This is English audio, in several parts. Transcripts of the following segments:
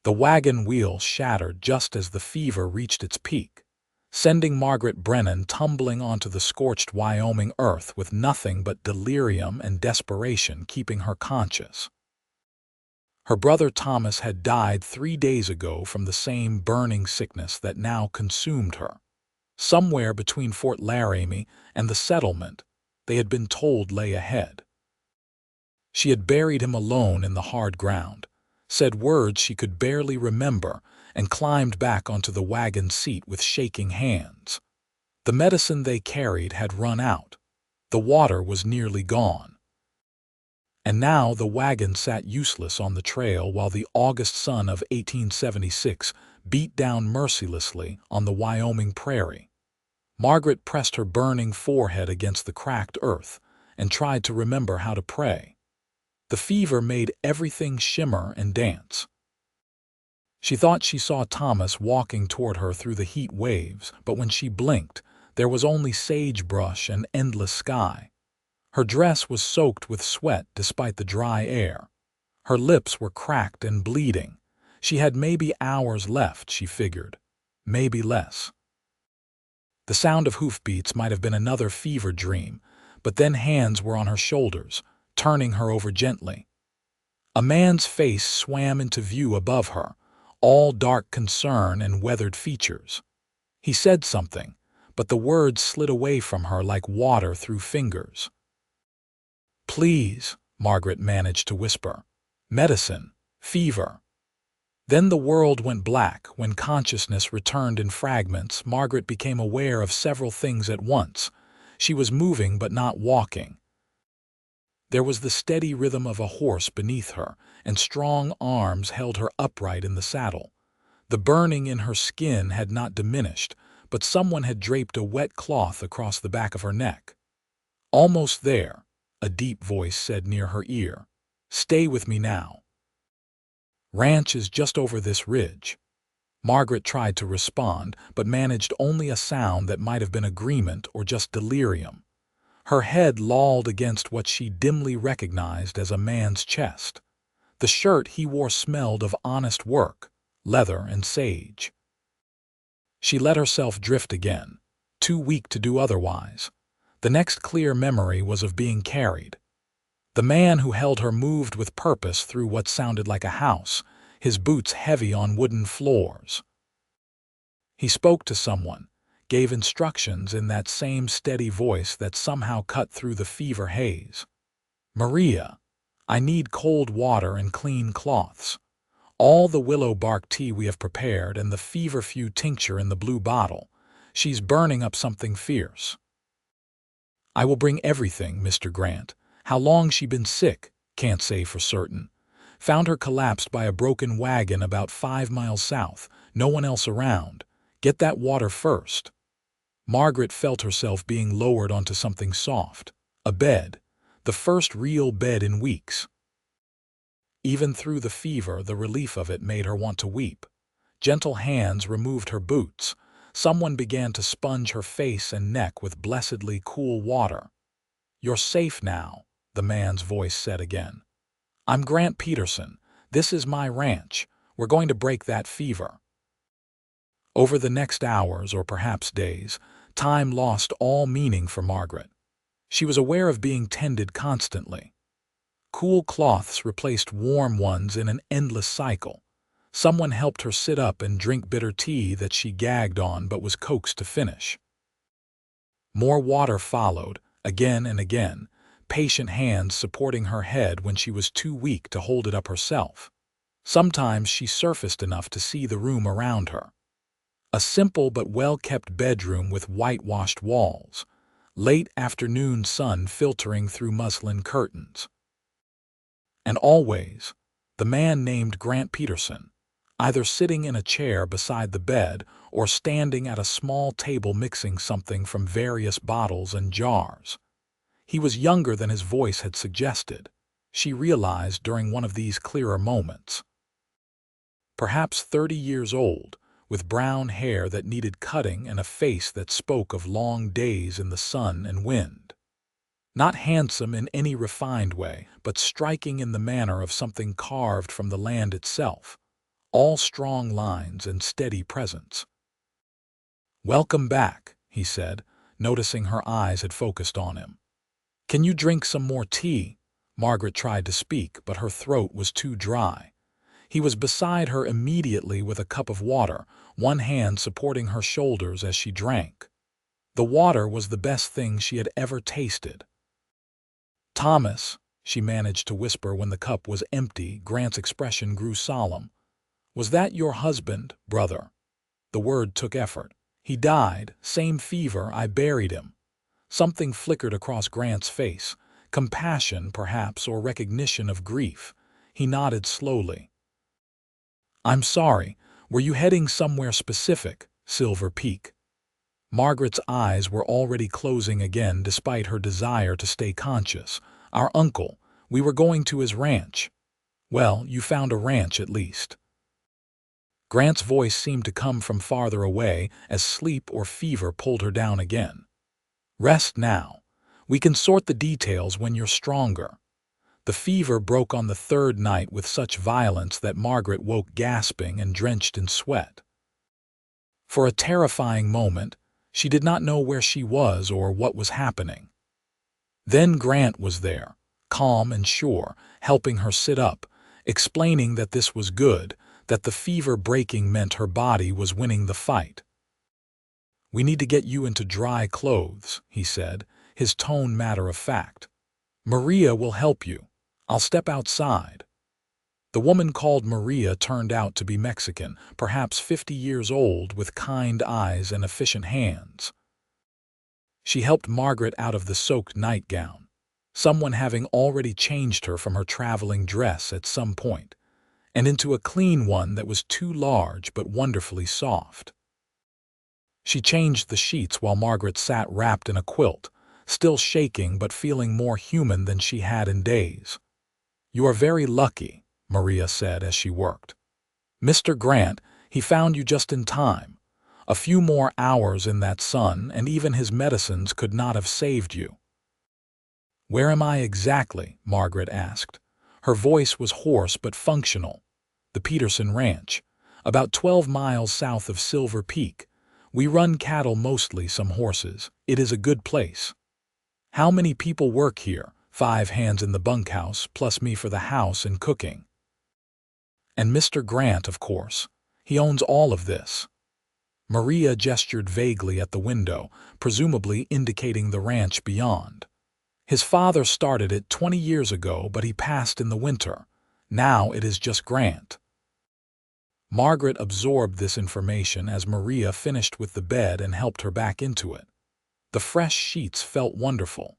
The wagon wheel shattered just as the fever reached its peak, sending Margaret Brennan tumbling onto the scorched Wyoming earth with nothing but delirium and desperation keeping her conscious. Her brother Thomas had died 3 days ago from the same burning sickness that now consumed her. Somewhere between Fort Laramie and the settlement, they had been told lay ahead. She had buried him alone in the hard ground, said words she could barely remember, and climbed back onto the wagon seat with shaking hands. The medicine they carried had run out. The water was nearly gone. And now the wagon sat useless on the trail while the August sun of 1876 beat down mercilessly on the Wyoming prairie. Margaret pressed her burning forehead against the cracked earth and tried to remember how to pray. The fever made everything shimmer and dance. She thought she saw Thomas walking toward her through the heat waves, but when she blinked, there was only sagebrush and endless sky. Her dress was soaked with sweat despite the dry air. Her lips were cracked and bleeding. She had maybe hours left, she figured. Maybe less. The sound of hoofbeats might have been another fever dream, but then hands were on her shoulders, turning her over gently. A man's face swam into view above her, all dark concern and weathered features. He said something, but the words slid away from her like water through fingers. "Please," Margaret managed to whisper. "Medicine. Fever." Then the world went black. When consciousness returned in fragments, Margaret became aware of several things at once. She was moving but not walking. There was the steady rhythm of a horse beneath her, and strong arms held her upright in the saddle. The burning in her skin had not diminished, but someone had draped a wet cloth across the back of her neck. "Almost there," a deep voice said near her ear. "Stay with me now. Ranch is just over this ridge." Margaret tried to respond, but managed only a sound that might have been agreement or just delirium. Her head lolled against what she dimly recognized as a man's chest. The shirt he wore smelled of honest work, leather and sage. She let herself drift again, too weak to do otherwise. The next clear memory was of being carried. The man who held her moved with purpose through what sounded like a house, his boots heavy on wooden floors. He spoke to someone, gave instructions in that same steady voice that somehow cut through the fever haze. "Maria, I need cold water and clean cloths. All the willow bark tea we have prepared and the feverfew tincture in the blue bottle. She's burning up something fierce." "I will bring everything, Mr. Grant. How long she been sick? Can't say for certain. Found her collapsed by a broken wagon about 5 miles south. No one else around. Get that water first." Margaret felt herself being lowered onto something soft. A bed. The first real bed in weeks. Even through the fever, the relief of it made her want to weep. Gentle hands removed her boots. Someone began to sponge her face and neck with blessedly cool water. "You're safe now," the man's voice said again. "I'm Grant Peterson. This is my ranch. We're going to break that fever." Over the next hours, or perhaps days, time lost all meaning for Margaret. She was aware of being tended constantly. Cool cloths replaced warm ones in an endless cycle. Someone helped her sit up and drink bitter tea that she gagged on but was coaxed to finish. More water followed, again and again, patient hands supporting her head when she was too weak to hold it up herself. Sometimes she surfaced enough to see the room around her. A simple but well-kept bedroom with whitewashed walls, late afternoon sun filtering through muslin curtains. And always, the man named Grant Peterson, either sitting in a chair beside the bed or standing at a small table mixing something from various bottles and jars. He was younger than his voice had suggested, she realized during one of these clearer moments. Perhaps 30 years old, with brown hair that needed cutting and a face that spoke of long days in the sun and wind. Not handsome in any refined way, but striking in the manner of something carved from the land itself. all strong lines and steady presence. "Welcome back," he said, noticing her eyes had focused on him. "Can you drink some more tea?" Margaret tried to speak, but her throat was too dry. He was beside her immediately with a cup of water, one hand supporting her shoulders as she drank. The water was the best thing she had ever tasted. "Thomas," she managed to whisper when the cup was empty. Grant's expression grew solemn. "Was that your husband, brother?" The word took effort. "He died, same fever, I buried him." Something flickered across Grant's face, compassion perhaps, or recognition of grief. He nodded slowly. "I'm sorry. Were you heading somewhere specific, Silver Peak?" Margaret's eyes were already closing again despite her desire to stay conscious. "Our uncle. We were going to his ranch." "Well, you found a ranch at least." Grant's voice seemed to come from farther away as sleep or fever pulled her down again. "Rest now. We can sort the details when you're stronger." The fever broke on the third night with such violence that Margaret woke gasping and drenched in sweat. For a terrifying moment, she did not know where she was or what was happening. Then Grant was there, calm and sure, helping her sit up, explaining that this was good, that the fever breaking meant her body was winning the fight. "We need to get you into dry clothes," he said, his tone matter of fact. "Maria will help you. I'll step outside." The woman called Maria turned out to be Mexican, perhaps 50 years old, with kind eyes and efficient hands. She helped Margaret out of the soaked nightgown, someone having already changed her from her traveling dress at some point, and into a clean one that was too large but wonderfully soft. She changed the sheets while Margaret sat wrapped in a quilt, still shaking but feeling more human than she had in days. "You are very lucky," Maria said as she worked. "Mr. Grant, he found you just in time. A few more hours in that sun, and even his medicines could not have saved you." "Where am I exactly?" Margaret asked. Her voice was hoarse but functional. "The Peterson Ranch, about 12 miles south of Silver Peak. We run cattle mostly, some horses. It is a good place." "How many people work here?" 5 hands in the bunkhouse, plus me for the house and cooking." "And Mr. Grant, of course. He owns all of this." Maria gestured vaguely at the window, presumably indicating the ranch beyond. "His father started it 20 years ago, but he passed in the winter. Now it is just Grant." Margaret absorbed this information as Maria finished with the bed and helped her back into it. The fresh sheets felt wonderful.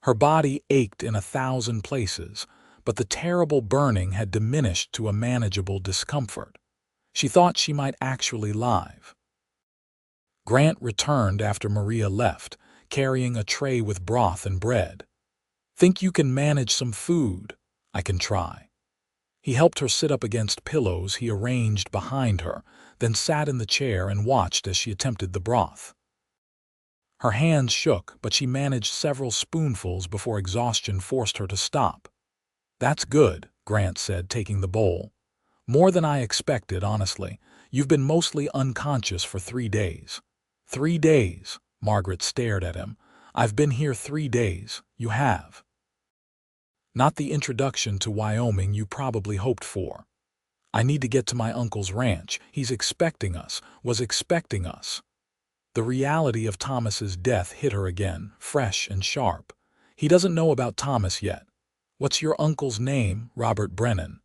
Her body ached in 1,000 places, but the terrible burning had diminished to a manageable discomfort. She thought she might actually live. Grant returned after Maria left, carrying a tray with broth and bread. "Think you can manage some food?" "I can try." He helped her sit up against pillows he arranged behind her, then sat in the chair and watched as she attempted the broth. Her hands shook, but she managed several spoonfuls before exhaustion forced her to stop. "That's good," Grant said, taking the bowl. "More than I expected, honestly. You've been mostly unconscious for 3 days." 3 days? Margaret stared at him. "I've been here 3 days. You have." "Not the introduction to Wyoming you probably hoped for." "I need to get to my uncle's ranch. He's expecting us, was expecting us." The reality of Thomas's death hit her again, fresh and sharp. "He doesn't know about Thomas yet." "What's your uncle's name?" "Robert Brennan."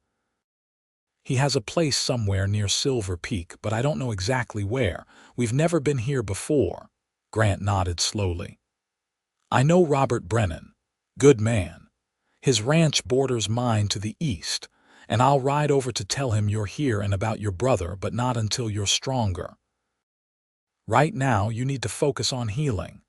"He has a place somewhere near Silver Peak, but I don't know exactly where. We've never been here before." Grant nodded slowly. "I know Robert Brennan. Good man. His ranch borders mine to the east, and I'll ride over to tell him you're here and about your brother, but not until you're stronger. Right now, you need to focus on healing.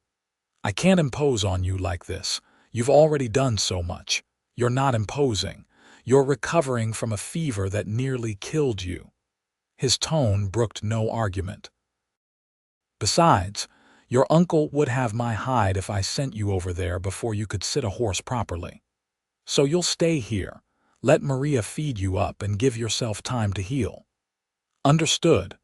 I can't impose on you like this. You've already done so much. You're not imposing. You're recovering from a fever that nearly killed you." His tone brooked no argument. "Besides, your uncle would have my hide if I sent you over there before you could sit a horse properly. So you'll stay here. Let Maria feed you up and give yourself time to heal." Understood.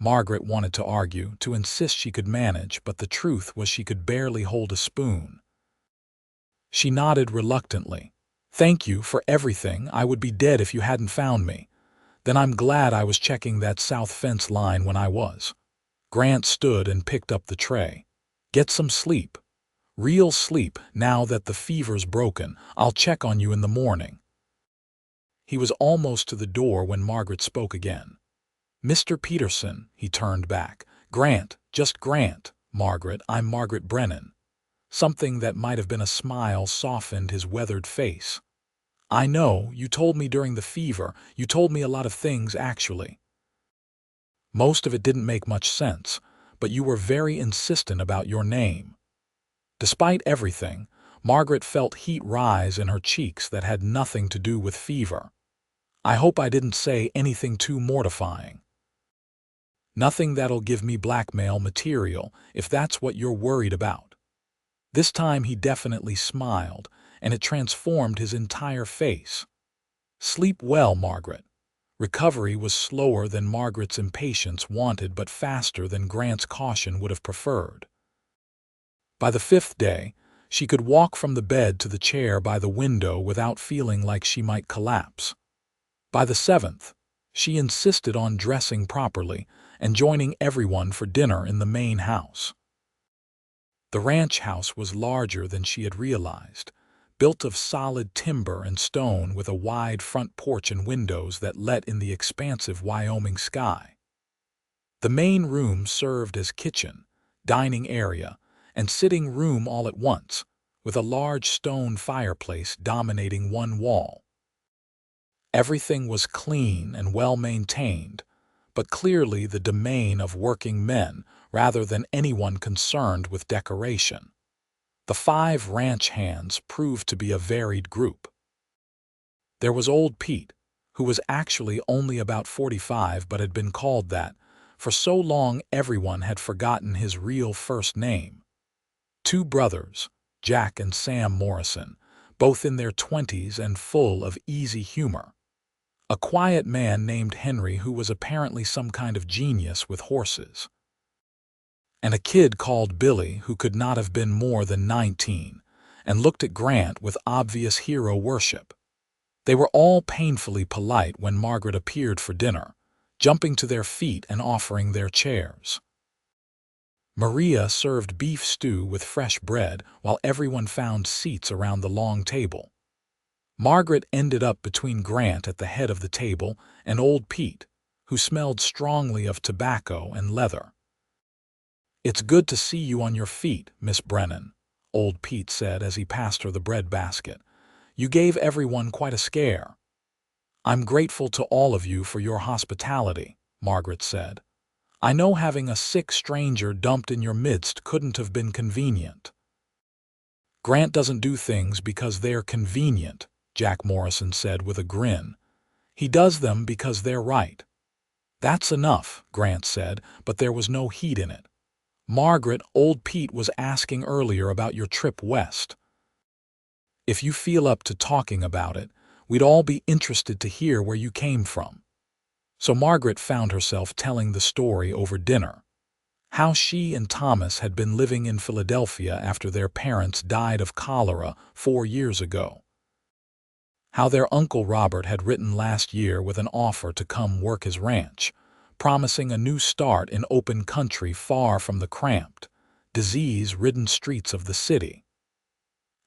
Margaret wanted to argue, to insist she could manage, but the truth was she could barely hold a spoon. She nodded reluctantly. Thank you for everything. I would be dead if you hadn't found me. Then I'm glad I was checking that south fence line when I was. Grant stood and picked up the tray. Get some sleep. Real sleep, now that the fever's broken. I'll check on you in the morning. He was almost to the door when Margaret spoke again. Mr. Peterson, he turned back. Grant, just Grant. Margaret, I'm Margaret Brennan. Something that might have been a smile softened his weathered face. I know, you told me during the fever. You told me a lot of things, actually. Most of it didn't make much sense, but you were very insistent about your name. Despite everything, Margaret felt heat rise in her cheeks that had nothing to do with fever. I hope I didn't say anything too mortifying. Nothing that'll give me blackmail material, if that's what you're worried about. This time he definitely smiled, and it transformed his entire face. Sleep well, Margaret. Recovery was slower than Margaret's impatience wanted, but faster than Grant's caution would have preferred. By the 5th day, she could walk from the bed to the chair by the window without feeling like she might collapse. By the 7th, she insisted on dressing properly and joining everyone for dinner in the main house. The ranch house was larger than she had realized, built of solid timber and stone with a wide front porch and windows that let in the expansive Wyoming sky. The main room served as kitchen, dining area, and sitting room all at once, with a large stone fireplace dominating one wall. Everything was clean and well-maintained, but clearly the domain of working men rather than anyone concerned with decoration. The 5 ranch hands proved to be a varied group. There was old Pete, who was actually only about 45 but had been called that. For so long everyone had forgotten his real first name. 2 brothers, Jack and Sam Morrison, both in their 20s and full of easy humor. A quiet man named Henry who was apparently some kind of genius with horses. And a kid called Billy who could not have been more than 19, and looked at Grant with obvious hero worship. They were all painfully polite when Margaret appeared for dinner, jumping to their feet and offering their chairs. Maria served beef stew with fresh bread while everyone found seats around the long table. Margaret ended up between Grant at the head of the table and old Pete, who smelled strongly of tobacco and leather. It's good to see you on your feet, Miss Brennan, old Pete said as he passed her the bread basket. You gave everyone quite a scare. I'm grateful to all of you for your hospitality, Margaret said. I know having a sick stranger dumped in your midst couldn't have been convenient. Grant doesn't do things because they're convenient, Jack Morrison said with a grin. He does them because they're right. That's enough, Grant said, but there was no heat in it. Margaret, old Pete was asking earlier about your trip west. If you feel up to talking about it, we'd all be interested to hear where you came from. So Margaret found herself telling the story over dinner. How she and Thomas had been living in Philadelphia after their parents died of cholera 4 years ago. How their Uncle Robert had written last year with an offer to come work his ranch, promising a new start in open country far from the cramped, disease-ridden streets of the city.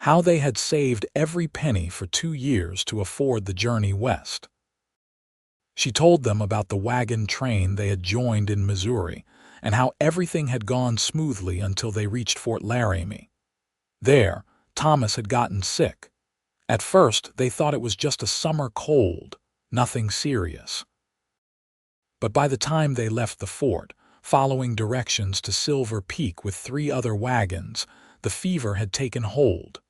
How they had saved every penny for 2 years to afford the journey west. She told them about the wagon train they had joined in Missouri and how everything had gone smoothly until they reached Fort Laramie. There, Thomas had gotten sick. At first, they thought it was just a summer cold, nothing serious. But by the time they left the fort, following directions to Silver Peak with 3 other wagons, the fever had taken hold.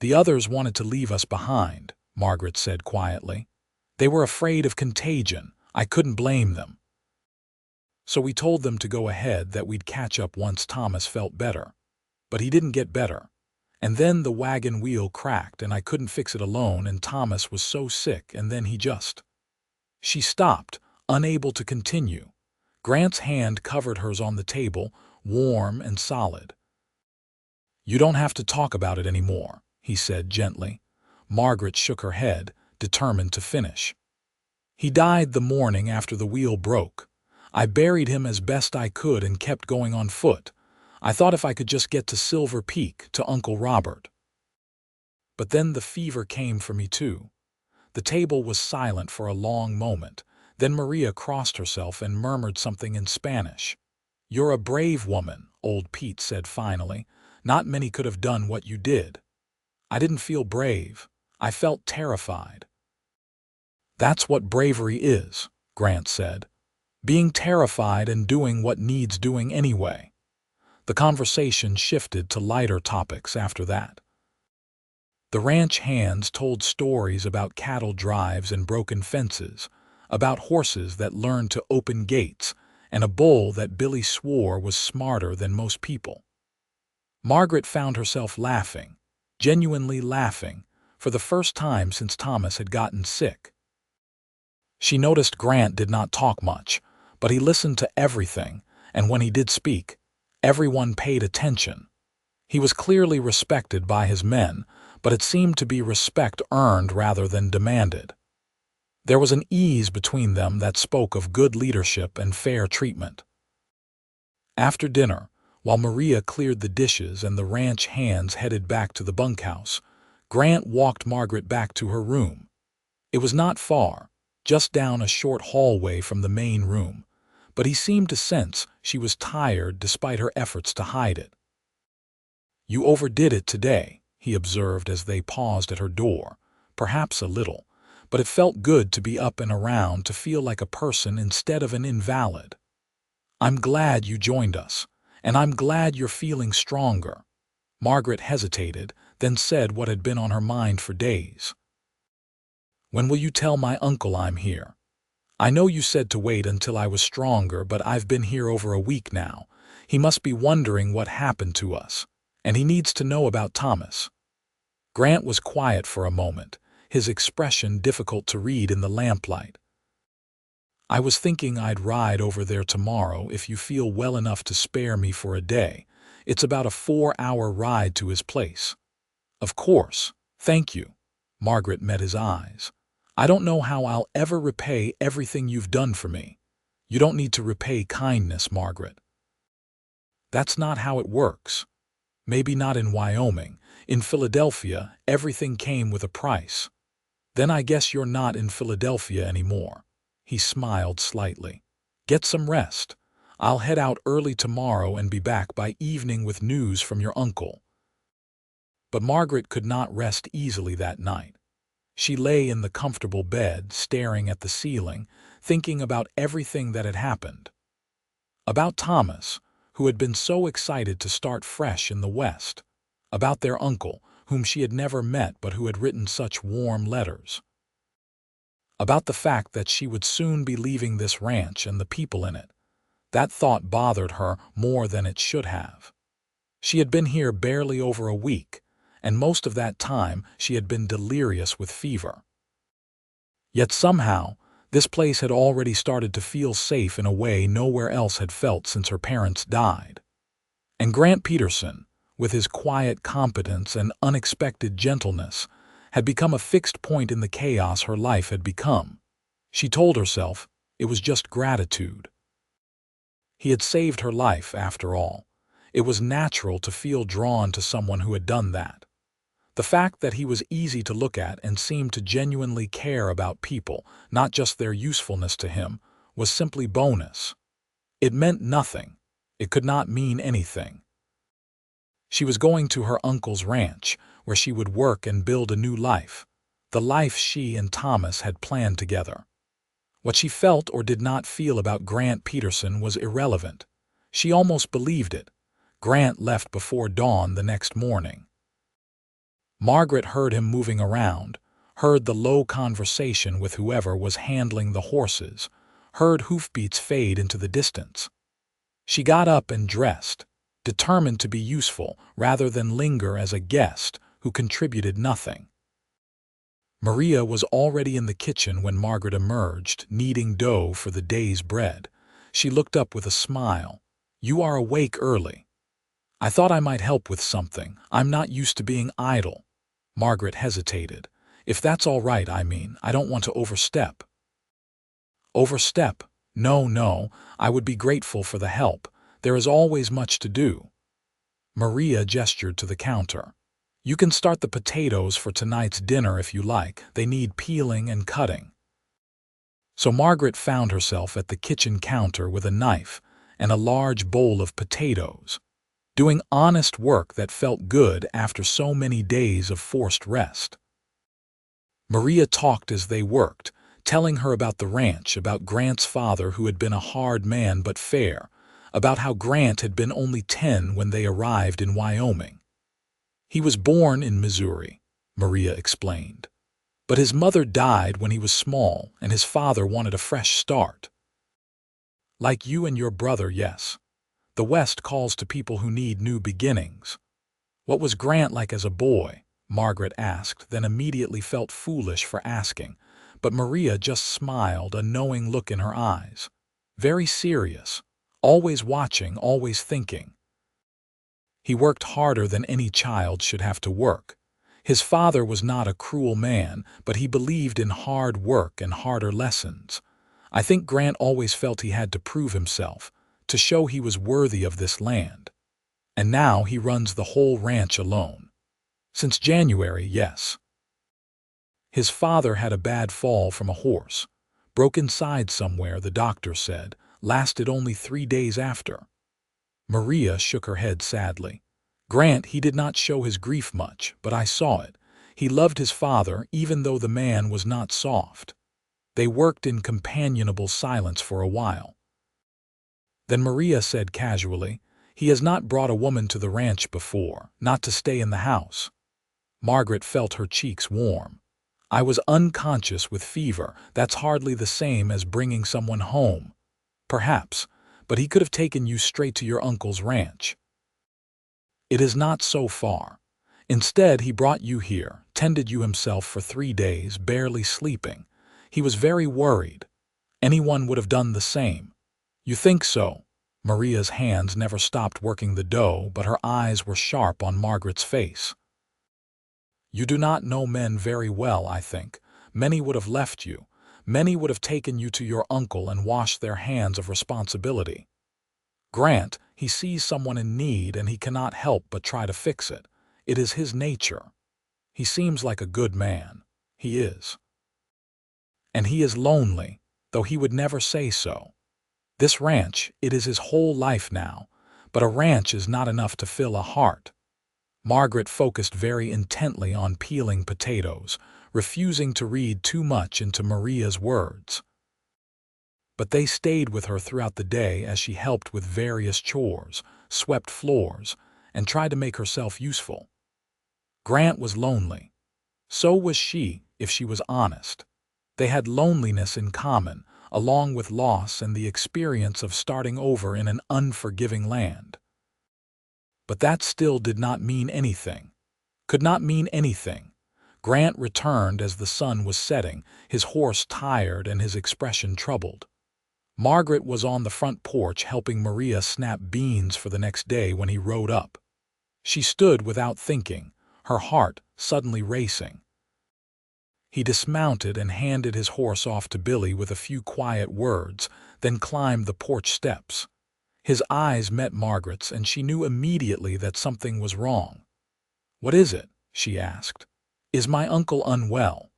The others wanted to leave us behind, Margaret said quietly. They were afraid of contagion. I couldn't blame them. So we told them to go ahead, that we'd catch up once Thomas felt better. But he didn't get better. And then the wagon wheel cracked and I couldn't fix it alone, and Thomas was so sick, and then he just... She stopped, unable to continue. Grant's hand covered hers on the table, warm and solid. "You don't have to talk about it anymore," he said gently. Margaret shook her head, determined to finish. "He died the morning after the wheel broke. I buried him as best I could and kept going on foot. I thought if I could just get to Silver Peak, to Uncle Robert. But then the fever came for me too." The table was silent for a long moment. Then Maria crossed herself and murmured something in Spanish. "You're a brave woman," old Pete said finally. "Not many could have done what you did." "I didn't feel brave. I felt terrified." "That's what bravery is," Grant said. "Being terrified and doing what needs doing anyway." The conversation shifted to lighter topics after that. The ranch hands told stories about cattle drives and broken fences, about horses that learned to open gates, and a bull that Billy swore was smarter than most people. Margaret found herself laughing, genuinely laughing, for the first time since Thomas had gotten sick. She noticed Grant did not talk much, but he listened to everything, and when he did speak, everyone paid attention. He was clearly respected by his men, but it seemed to be respect earned rather than demanded. There was an ease between them that spoke of good leadership and fair treatment. After dinner, while Maria cleared the dishes and the ranch hands headed back to the bunkhouse, Grant walked Margaret back to her room. It was not far, just down a short hallway from the main room, but he seemed to sense she was tired despite her efforts to hide it. "You overdid it today," he observed as they paused at her door, perhaps a little, but it felt good to be up and around, to feel like a person instead of an invalid. "I'm glad you joined us, and I'm glad you're feeling stronger." Margaret hesitated, then said what had been on her mind for days. "When will you tell my uncle I'm here? I know you said to wait until I was stronger, but I've been here over a week now. He must be wondering what happened to us, and he needs to know about Thomas." Grant was quiet for a moment, his expression difficult to read in the lamplight. "I was thinking I'd ride over there tomorrow if you feel well enough to spare me for a day. It's about a 4-hour ride to his place." "Of course, thank you." Margaret met his eyes. "I don't know how I'll ever repay everything you've done for me." "You don't need to repay kindness, Margaret. That's not how it works. Maybe not in Wyoming. In Philadelphia, everything came with a price." "Then I guess you're not in Philadelphia anymore." He smiled slightly. "Get some rest. I'll head out early tomorrow and be back by evening with news from your uncle." But Margaret could not rest easily that night. She lay in the comfortable bed, staring at the ceiling, thinking about everything that had happened. About Thomas, who had been so excited to start fresh in the West. About their uncle, whom she had never met but who had written such warm letters. About the fact that she would soon be leaving this ranch and the people in it. That thought bothered her more than it should have. She had been here barely over a week, and most of that time she had been delirious with fever. Yet somehow, this place had already started to feel safe in a way nowhere else had felt since her parents died. And Grant Peterson, with his quiet competence and unexpected gentleness, had become a fixed point in the chaos her life had become. She told herself it was just gratitude. He had saved her life, after all. It was natural to feel drawn to someone who had done that. The fact that he was easy to look at and seemed to genuinely care about people, not just their usefulness to him, was simply bonus. It meant nothing. It could not mean anything. She was going to her uncle's ranch, where she would work and build a new life, the life she and Thomas had planned together. What she felt or did not feel about Grant Peterson was irrelevant. She almost believed it. Grant left before dawn the next morning. Margaret heard him moving around, heard the low conversation with whoever was handling the horses, heard hoofbeats fade into the distance. She got up and dressed, determined to be useful rather than linger as a guest who contributed nothing. Maria was already in the kitchen when Margaret emerged, kneading dough for the day's bread. She looked up with a smile. "You are awake early. I thought I might help with something. I'm not used to being idle." Margaret hesitated. "If that's all right, I don't want to overstep." "Overstep? No, no, I would be grateful for the help. There is always much to do." Maria gestured to the counter. "You can start the potatoes for tonight's dinner if you like. They need peeling and cutting." So Margaret found herself at the kitchen counter with a knife and a large bowl of potatoes, doing honest work that felt good after so many days of forced rest. Maria talked as they worked, telling her about the ranch, about Grant's father who had been a hard man but fair, about how Grant had been only 10 when they arrived in Wyoming. "He was born in Missouri," Maria explained. "But his mother died when he was small, and his father wanted a fresh start. Like you and your brother, yes. The West calls to people who need new beginnings." "What was Grant like as a boy?" Margaret asked, then immediately felt foolish for asking. But Maria just smiled, a knowing look in her eyes. "Very serious. Always watching, always thinking. He worked harder than any child should have to work. His father was not a cruel man, but he believed in hard work and harder lessons. I think Grant always felt he had to prove himself, to show he was worthy of this land. And now he runs the whole ranch alone. Since January, yes. His father had a bad fall from a horse. Broke inside somewhere, the doctor said. Lasted only 3 days after." Maria shook her head sadly. "Grant, he did not show his grief much, but I saw it. He loved his father, even though the man was not soft." They worked in companionable silence for a while. Then Maria said casually, "He has not brought a woman to the ranch before, not to stay in the house." Margaret felt her cheeks warm. "I was unconscious with fever. That's hardly the same as bringing someone home." "Perhaps, but he could have taken you straight to your uncle's ranch." "It is not so far. Instead, he brought you here, tended you himself for 3 days, barely sleeping. He was very worried. Anyone would have done the same." "You think so?" Maria's hands never stopped working the dough, but her eyes were sharp on Margaret's face. "You do not know men very well, I think. Many would have left you. Many would have taken you to your uncle and washed their hands of responsibility. Grant, he sees someone in need and he cannot help but try to fix it. It is his nature. He seems like a good man. He is. And he is lonely, though he would never say so. This ranch, it is his whole life now, but a ranch is not enough to fill a heart." Margaret focused very intently on peeling potatoes, refusing to read too much into Maria's words. But they stayed with her throughout the day as she helped with various chores, swept floors, and tried to make herself useful. Grant was lonely. So was she, if she was honest. They had loneliness in common, along with loss and the experience of starting over in an unforgiving land. But that still did not mean anything. Could not mean anything. Grant returned as the sun was setting, his horse tired and his expression troubled. Margaret was on the front porch helping Maria snap beans for the next day when he rode up. She stood without thinking, her heart suddenly racing. He dismounted and handed his horse off to Billy with a few quiet words, then climbed the porch steps. His eyes met Margaret's, and she knew immediately that something was wrong. "What is it?" she asked. "Is my uncle unwell?"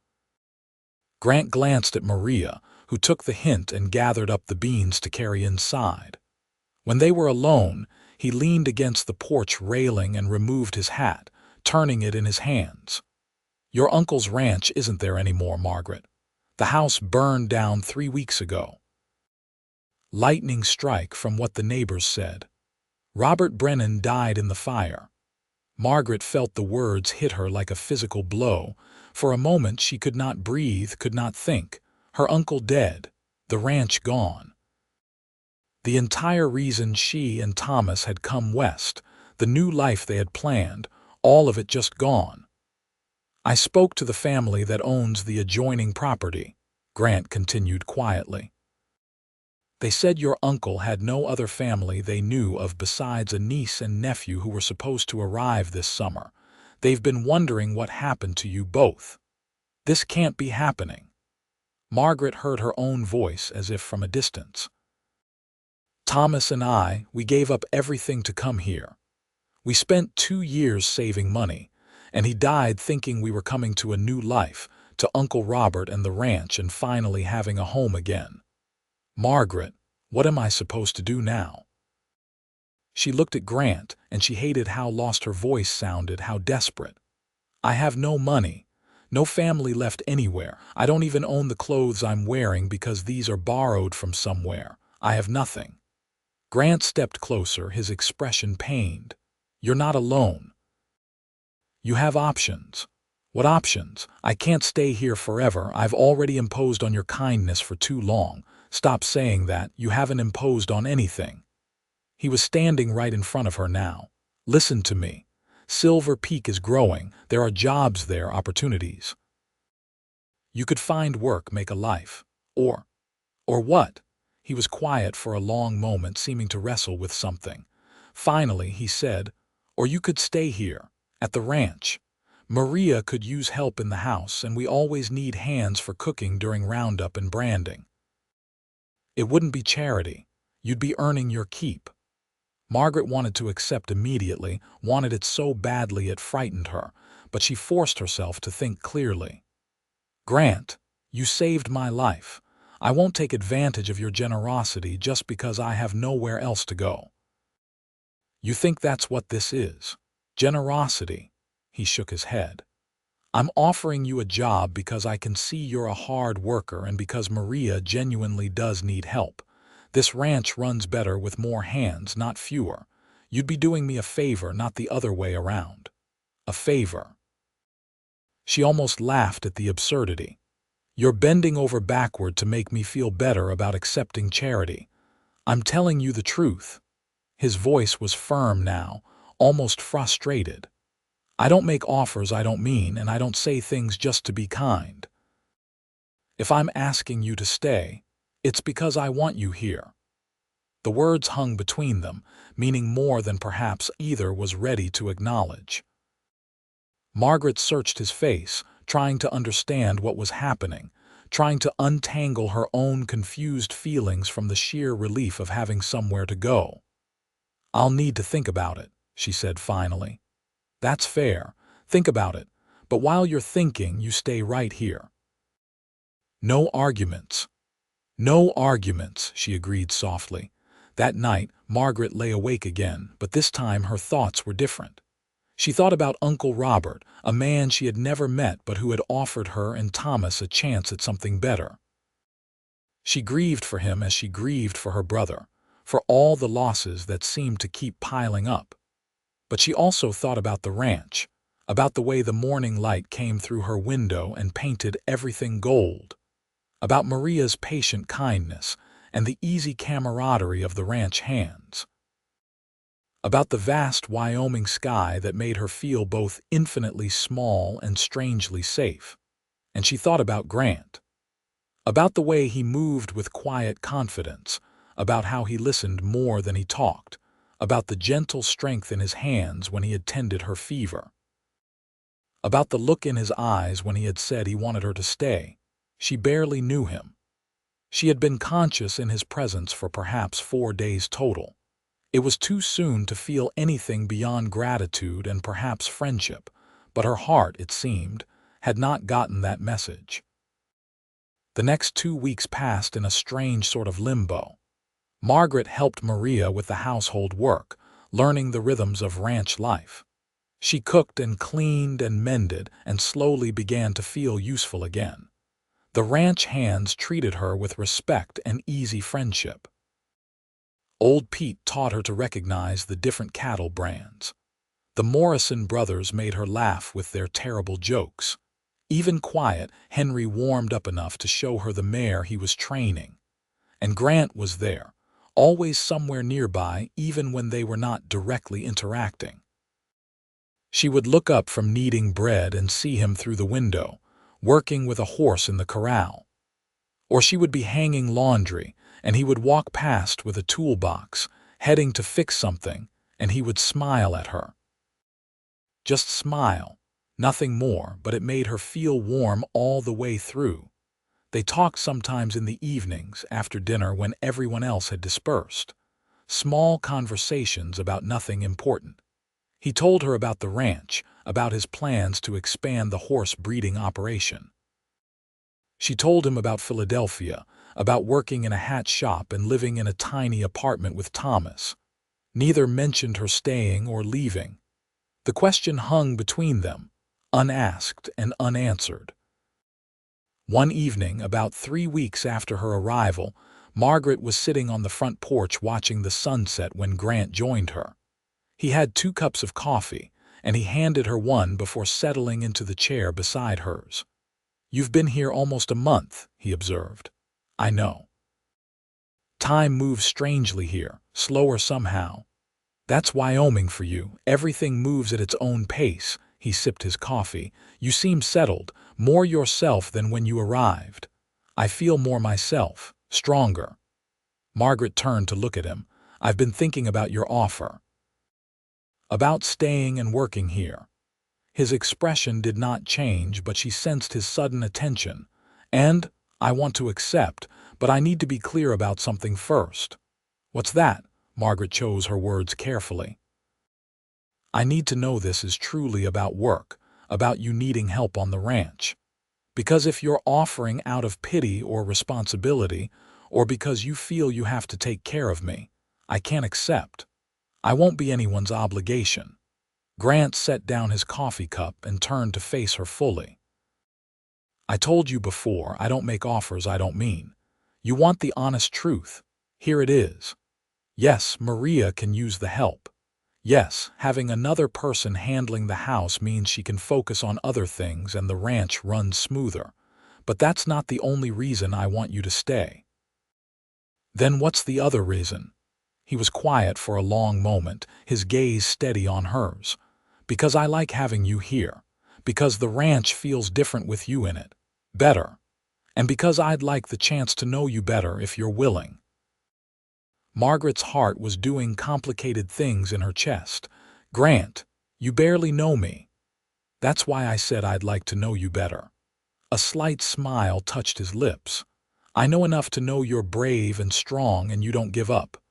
Grant glanced at Maria, who took the hint and gathered up the beans to carry inside. When they were alone, he leaned against the porch railing and removed his hat, turning it in his hands. "Your uncle's ranch isn't there anymore, Margaret. The house burned down 3 weeks ago. Lightning strike, from what the neighbors said. Robert Brennan died in the fire." Margaret felt the words hit her like a physical blow. For a moment she could not breathe, could not think. Her uncle dead, the ranch gone. The entire reason she and Thomas had come west, the new life they had planned, all of it just gone. I spoke to the family that owns the adjoining property, Grant continued quietly. They said your uncle had no other family they knew of besides a niece and nephew who were supposed to arrive this summer. They've been wondering what happened to you both. This can't be happening. Margaret heard her own voice as if from a distance. Thomas and we gave up everything to come here. We spent 2 years saving money, and he died thinking we were coming to a new life, to Uncle Robert and the ranch and finally having a home again. Margaret, what am I supposed to do now? She looked at Grant, and she hated how lost her voice sounded, how desperate. I have no money, no family left anywhere. I don't even own the clothes I'm wearing because these are borrowed from somewhere. I have nothing. Grant stepped closer, his expression pained. You're not alone. You have options. What options? I can't stay here forever. I've already imposed on your kindness for too long. Stop saying that. You haven't imposed on anything. He was standing right in front of her now. Listen to me. Silver Peak is growing. There are jobs there, opportunities. You could find work, make a life. Or what? He was quiet for a long moment, seeming to wrestle with something. Finally, he said, or you could stay here, at the ranch. Maria could use help in the house, and we always need hands for cooking during roundup and branding. It wouldn't be charity. You'd be earning your keep. Margaret wanted to accept immediately, wanted it so badly it frightened her, but she forced herself to think clearly. Grant, you saved my life. I won't take advantage of your generosity just because I have nowhere else to go. You think that's what this is? Generosity? He shook his head. I'm offering you a job because I can see you're a hard worker and because Maria genuinely does need help. This ranch runs better with more hands, not fewer. You'd be doing me a favor, not the other way around. A favor. She almost laughed at the absurdity. You're bending over backward to make me feel better about accepting charity. I'm telling you the truth. His voice was firm now, almost frustrated. I don't make offers I don't mean, and I don't say things just to be kind. If I'm asking you to stay, it's because I want you here. The words hung between them, meaning more than perhaps either was ready to acknowledge. Margaret searched his face, trying to understand what was happening, trying to untangle her own confused feelings from the sheer relief of having somewhere to go. I'll need to think about it, she said finally. That's fair. Think about it. But while you're thinking, you stay right here. No arguments. No arguments, she agreed softly. That night, Margaret lay awake again, but this time her thoughts were different. She thought about Uncle Robert, a man she had never met but who had offered her and Thomas a chance at something better. She grieved for him as she grieved for her brother, for all the losses that seemed to keep piling up. But she also thought about the ranch, about the way the morning light came through her window and painted everything gold, about Maria's patient kindness and the easy camaraderie of the ranch hands, about the vast Wyoming sky that made her feel both infinitely small and strangely safe. And she thought about Grant, about the way he moved with quiet confidence, about how he listened more than he talked, about the gentle strength in his hands when he had tended her fever, about the look in his eyes when he had said he wanted her to stay. She barely knew him. She had been conscious in his presence for perhaps 4 days total. It was too soon to feel anything beyond gratitude and perhaps friendship, but her heart, it seemed, had not gotten that message. The next 2 weeks passed in a strange sort of limbo. Margaret helped Maria with the household work, learning the rhythms of ranch life. She cooked and cleaned and mended and slowly began to feel useful again. The ranch hands treated her with respect and easy friendship. Old Pete taught her to recognize the different cattle brands. The Morrison brothers made her laugh with their terrible jokes. Even quiet, Henry warmed up enough to show her the mare he was training. And Grant was there, always somewhere nearby even when they were not directly interacting. She would look up from kneading bread and see him through the window, working with a horse in the corral. Or she would be hanging laundry, and he would walk past with a toolbox, heading to fix something, and he would smile at her. Just smile, nothing more, but it made her feel warm all the way through. They talked sometimes in the evenings, after dinner when everyone else had dispersed. Small conversations about nothing important. He told her about the ranch, about his plans to expand the horse breeding operation. She told him about Philadelphia, about working in a hat shop and living in a tiny apartment with Thomas. Neither mentioned her staying or leaving. The question hung between them, unasked and unanswered. One evening, about 3 weeks after her arrival, Margaret was sitting on the front porch watching the sunset when Grant joined her. He had 2 cups of coffee, and he handed her one before settling into the chair beside hers. "You've been here almost a month," he observed. "I know. Time moves strangely here, slower somehow. That's Wyoming for you. Everything moves at its own pace." He sipped his coffee. "You seem settled, more yourself than when you arrived." "I feel more myself, stronger." Margaret turned to look at him. "I've been thinking about your offer. About staying and working here." His expression did not change, but she sensed his sudden attention. "And I want to accept, but I need to be clear about something first." "What's that?" Margaret chose her words carefully. "I need to know this is truly about work, about you needing help on the ranch. Because if you're offering out of pity or responsibility, or because you feel you have to take care of me, I can't accept. I won't be anyone's obligation." Grant set down his coffee cup and turned to face her fully. "I told you before, I don't make offers I don't mean. You want the honest truth. Here it is. Yes, Maria can use the help. Yes, having another person handling the house means she can focus on other things and the ranch runs smoother. But that's not the only reason I want you to stay." "Then what's the other reason?" He was quiet for a long moment, his gaze steady on hers. "Because I like having you here. Because the ranch feels different with you in it. Better. And because I'd like the chance to know you better if you're willing." Margaret's heart was doing complicated things in her chest. "Grant, you barely know me. That's why I said I'd like to know you better." A slight smile touched his lips. "I know enough to know you're brave and strong and you don't give up.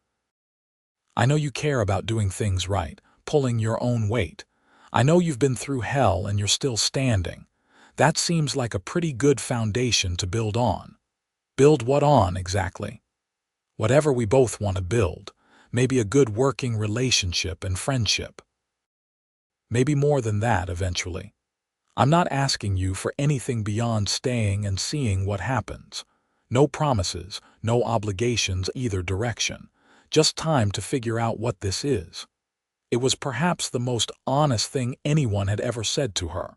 I know you care about doing things right, pulling your own weight. I know you've been through hell and you're still standing. That seems like a pretty good foundation to build on." "Build what on, exactly?" "Whatever we both want to build. Maybe a good working relationship and friendship. Maybe more than that eventually. I'm not asking you for anything beyond staying and seeing what happens. No promises, no obligations either direction. Just time to figure out what this is." It was perhaps the most honest thing anyone had ever said to her.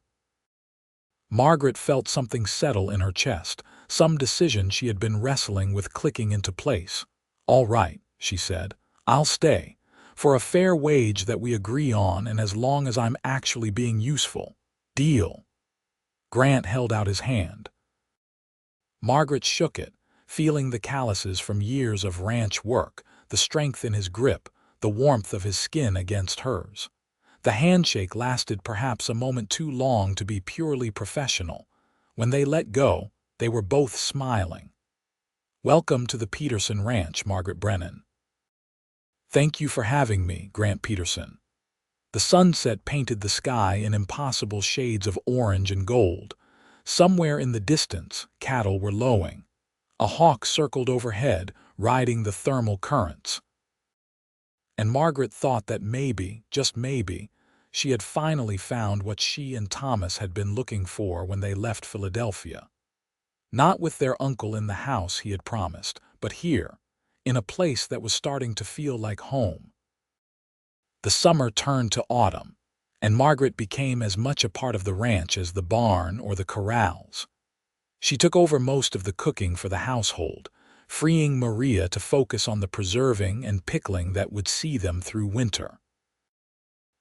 Margaret felt something settle in her chest, some decision she had been wrestling with clicking into place. "All right," she said. "I'll stay. For a fair wage that we agree on and as long as I'm actually being useful. Deal." Grant held out his hand. Margaret shook it, feeling the calluses from years of ranch work, the strength in his grip, the warmth of his skin against hers. The handshake lasted perhaps a moment too long to be purely professional. When they let go, they were both smiling. "Welcome to the Peterson Ranch, Margaret Brennan." "Thank you for having me, Grant Peterson." The sunset painted the sky in impossible shades of orange and gold. Somewhere in the distance, cattle were lowing. A hawk circled overhead, riding the thermal currents. And Margaret thought that maybe, just maybe, she had finally found what she and Thomas had been looking for when they left Philadelphia. Not with their uncle in the house he had promised, but here, in a place that was starting to feel like home. The summer turned to autumn, and Margaret became as much a part of the ranch as the barn or the corrals. She took over most of the cooking for the household, freeing Maria to focus on the preserving and pickling that would see them through winter.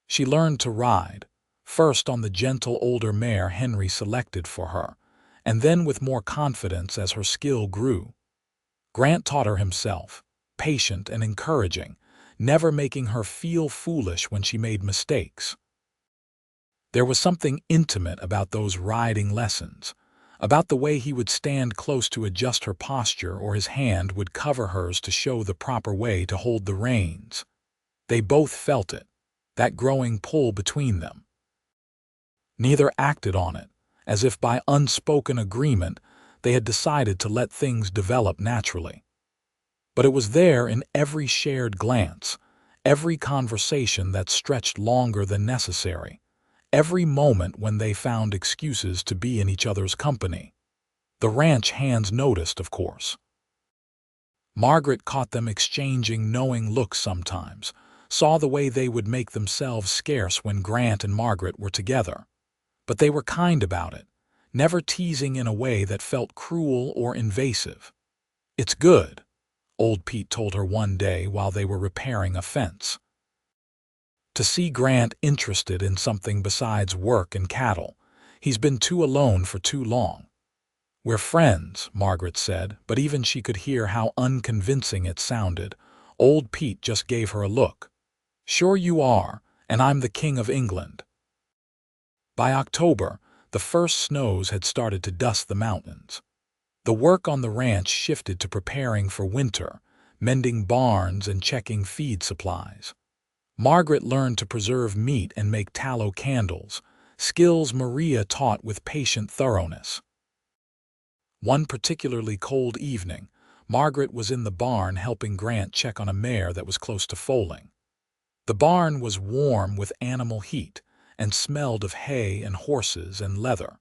She learned to ride, first on the gentle older mare Henry selected for her, and then with more confidence as her skill grew. Grant taught her himself, patient and encouraging, never making her feel foolish when she made mistakes. There was something intimate about those riding lessons, about the way he would stand close to adjust her posture or his hand would cover hers to show the proper way to hold the reins. They both felt it, that growing pull between them. Neither acted on it, as if by unspoken agreement they had decided to let things develop naturally. But it was there in every shared glance, every conversation that stretched longer than necessary, every moment when they found excuses to be in each other's company. The ranch hands noticed, of course. Margaret caught them exchanging knowing looks sometimes, saw the way they would make themselves scarce when Grant and Margaret were together. But they were kind about it, never teasing in a way that felt cruel or invasive. "It's good," old Pete told her one day while they were repairing a fence. "To see Grant interested in something besides work and cattle. He's been too alone for too long." "We're friends," Margaret said, but even she could hear how unconvincing it sounded. Old Pete just gave her a look. "Sure you are, and I'm the King of England." By October, the first snows had started to dust the mountains. The work on the ranch shifted to preparing for winter, mending barns and checking feed supplies. Margaret learned to preserve meat and make tallow candles, skills Maria taught with patient thoroughness. One particularly cold evening, Margaret was in the barn helping Grant check on a mare that was close to foaling. The barn was warm with animal heat and smelled of hay and horses and leather.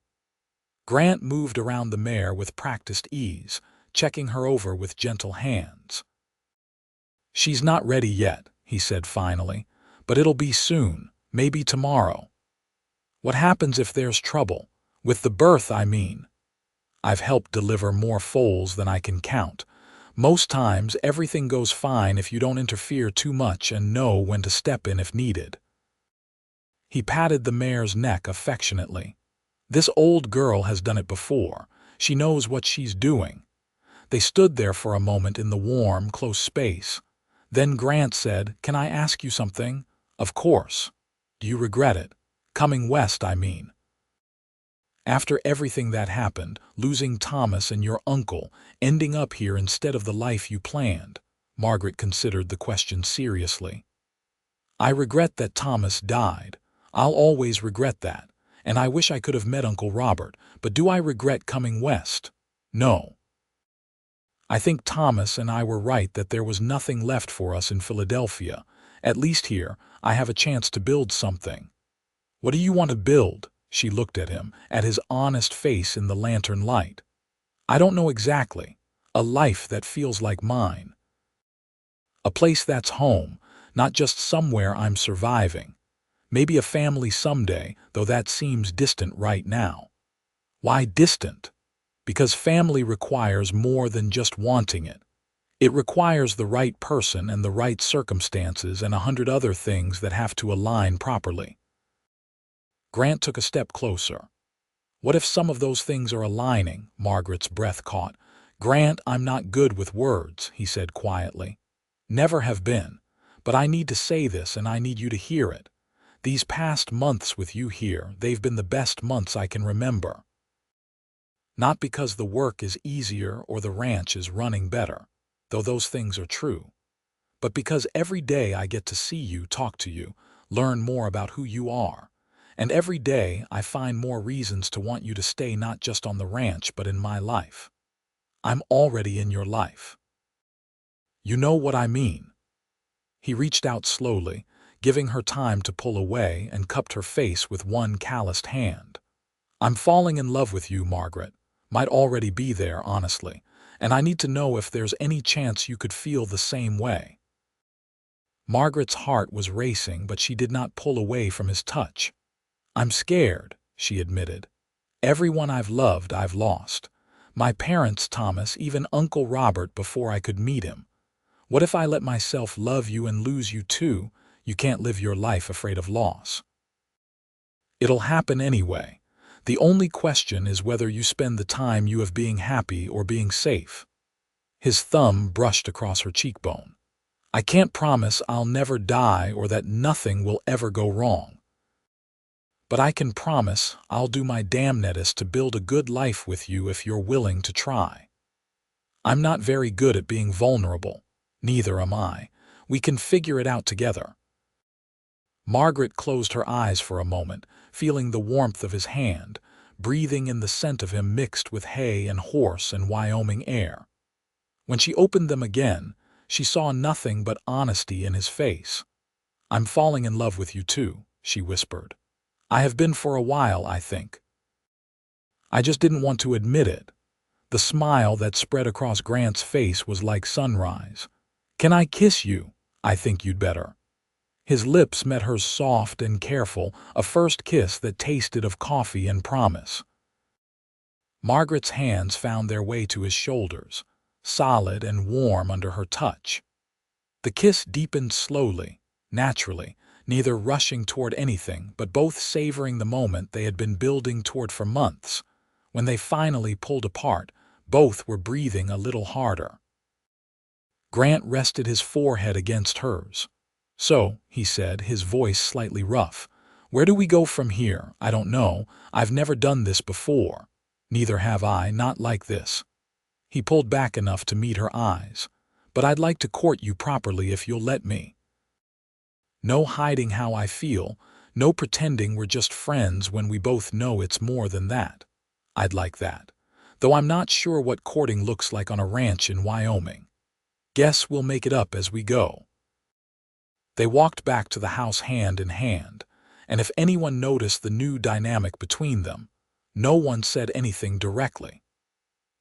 Grant moved around the mare with practiced ease, checking her over with gentle hands. "She's not ready yet," he said finally, "but it'll be soon, maybe tomorrow." "What happens if there's trouble? With the birth, I mean." "I've helped deliver more foals than I can count. Most times everything goes fine if you don't interfere too much and know when to step in if needed." He patted the mare's neck affectionately. "This old girl has done it before. She knows what she's doing." They stood there for a moment in the warm, close space. Then Grant said, "Can I ask you something?" "Of course." "Do you regret it? Coming west, I mean." "After everything that happened, losing Thomas and your uncle, ending up here instead of the life you planned," Margaret considered the question seriously. "I regret that Thomas died. I'll always regret that. And I wish I could have met Uncle Robert, but do I regret coming west? No. I think Thomas and I were right that there was nothing left for us in Philadelphia. At least here, I have a chance to build something." "What do you want to build?" She looked at him, at his honest face in the lantern light. "I don't know exactly. A life that feels like mine. A place that's home, not just somewhere I'm surviving. Maybe a family someday, though that seems distant right now." "Why distant?" "Because family requires more than just wanting it. It requires the right person and the right circumstances and 100 other things that have to align properly." Grant took a step closer. "What if some of those things are aligning?" Margaret's breath caught. "Grant, I'm not good with words," he said quietly. "Never have been. But I need to say this and I need you to hear it. These past months with you here, they've been the best months I can remember. Not because the work is easier or the ranch is running better, though those things are true, but because every day I get to see you, talk to you, learn more about who you are. And every day I find more reasons to want you to stay not just on the ranch but in my life. I'm already in your life. You know what I mean." He reached out slowly, giving her time to pull away, and cupped her face with one calloused hand. "I'm falling in love with you, Margaret. Might already be there, honestly. And I need to know if there's any chance you could feel the same way." Margaret's heart was racing, but she did not pull away from his touch. "I'm scared," she admitted. "Everyone I've loved, I've lost. My parents, Thomas, even Uncle Robert before I could meet him. What if I let myself love you and lose you too? You can't live your life afraid of loss." It'll happen anyway. The only question is whether you spend the time you have being happy or being safe. His thumb brushed across her cheekbone. I can't promise I'll never die or that nothing will ever go wrong. But I can promise I'll do my damnedest to build a good life with you if you're willing to try. I'm not very good at being vulnerable. Neither am I. We can figure it out together. Margaret closed her eyes for a moment, feeling the warmth of his hand, breathing in the scent of him mixed with hay and horse and Wyoming air. When she opened them again, she saw nothing but honesty in his face. I'm falling in love with you too, she whispered. I have been for a while, I think. I just didn't want to admit it. The smile that spread across Grant's face was like sunrise. Can I kiss you? I think you'd better. His lips met hers soft and careful, a first kiss that tasted of coffee and promise. Margaret's hands found their way to his shoulders, solid and warm under her touch. The kiss deepened slowly, naturally, neither rushing toward anything but both savoring the moment they had been building toward for months. When they finally pulled apart, both were breathing a little harder. Grant rested his forehead against hers. So, he said, his voice slightly rough, where do we go from here? I don't know. I've never done this before. Neither have I, not like this. He pulled back enough to meet her eyes. But I'd like to court you properly if you'll let me. No hiding how I feel, no pretending we're just friends when we both know it's more than that. I'd like that. Though I'm not sure what courting looks like on a ranch in Wyoming. Guess we'll make it up as we go. They walked back to the house hand in hand, and if anyone noticed the new dynamic between them, no one said anything directly.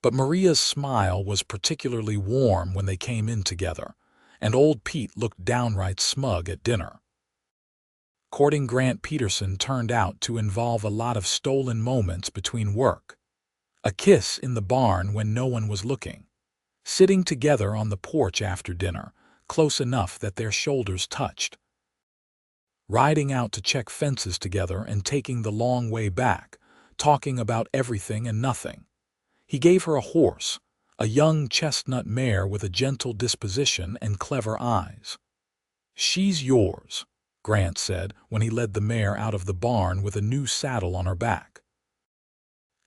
But Maria's smile was particularly warm when they came in together, and old Pete looked downright smug at dinner. Courting Grant Peterson turned out to involve a lot of stolen moments between work. A kiss in the barn when no one was looking. Sitting together on the porch after dinner, close enough that their shoulders touched. Riding out to check fences together and taking the long way back, talking about everything and nothing. He gave her a horse, a young chestnut mare with a gentle disposition and clever eyes. She's yours, Grant said when he led the mare out of the barn with a new saddle on her back.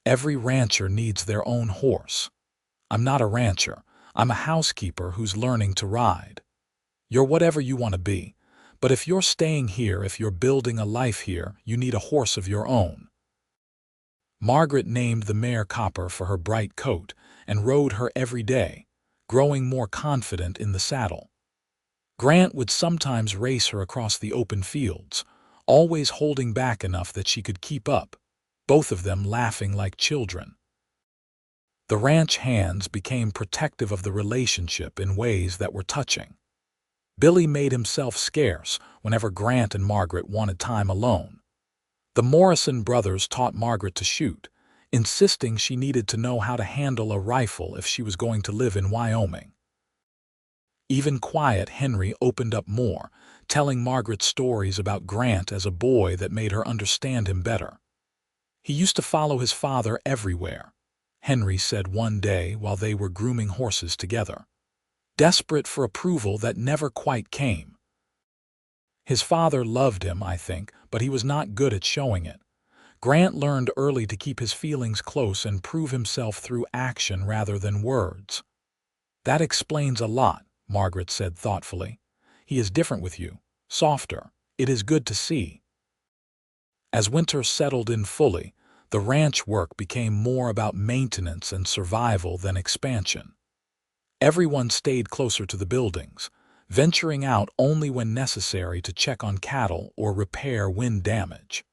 Every rancher needs their own horse. I'm not a rancher. I'm a housekeeper who's learning to ride. You're whatever you want to be, but if you're staying here, if you're building a life here, you need a horse of your own. Margaret named the mare Copper for her bright coat and rode her every day, growing more confident in the saddle. Grant would sometimes race her across the open fields, always holding back enough that she could keep up, both of them laughing like children. The ranch hands became protective of the relationship in ways that were touching. Billy made himself scarce whenever Grant and Margaret wanted time alone. The Morrison brothers taught Margaret to shoot, insisting she needed to know how to handle a rifle if she was going to live in Wyoming. Even quiet Henry opened up more, telling Margaret stories about Grant as a boy that made her understand him better. He used to follow his father everywhere, Henry said one day while they were grooming horses together, desperate for approval that never quite came. His father loved him, I think, but he was not good at showing it. Grant learned early to keep his feelings close and prove himself through action rather than words. That explains a lot, Margaret said thoughtfully. He is different with you, softer. It is good to see. As winter settled in fully, the ranch work became more about maintenance and survival than expansion. Everyone stayed closer to the buildings, venturing out only when necessary to check on cattle or repair wind damage.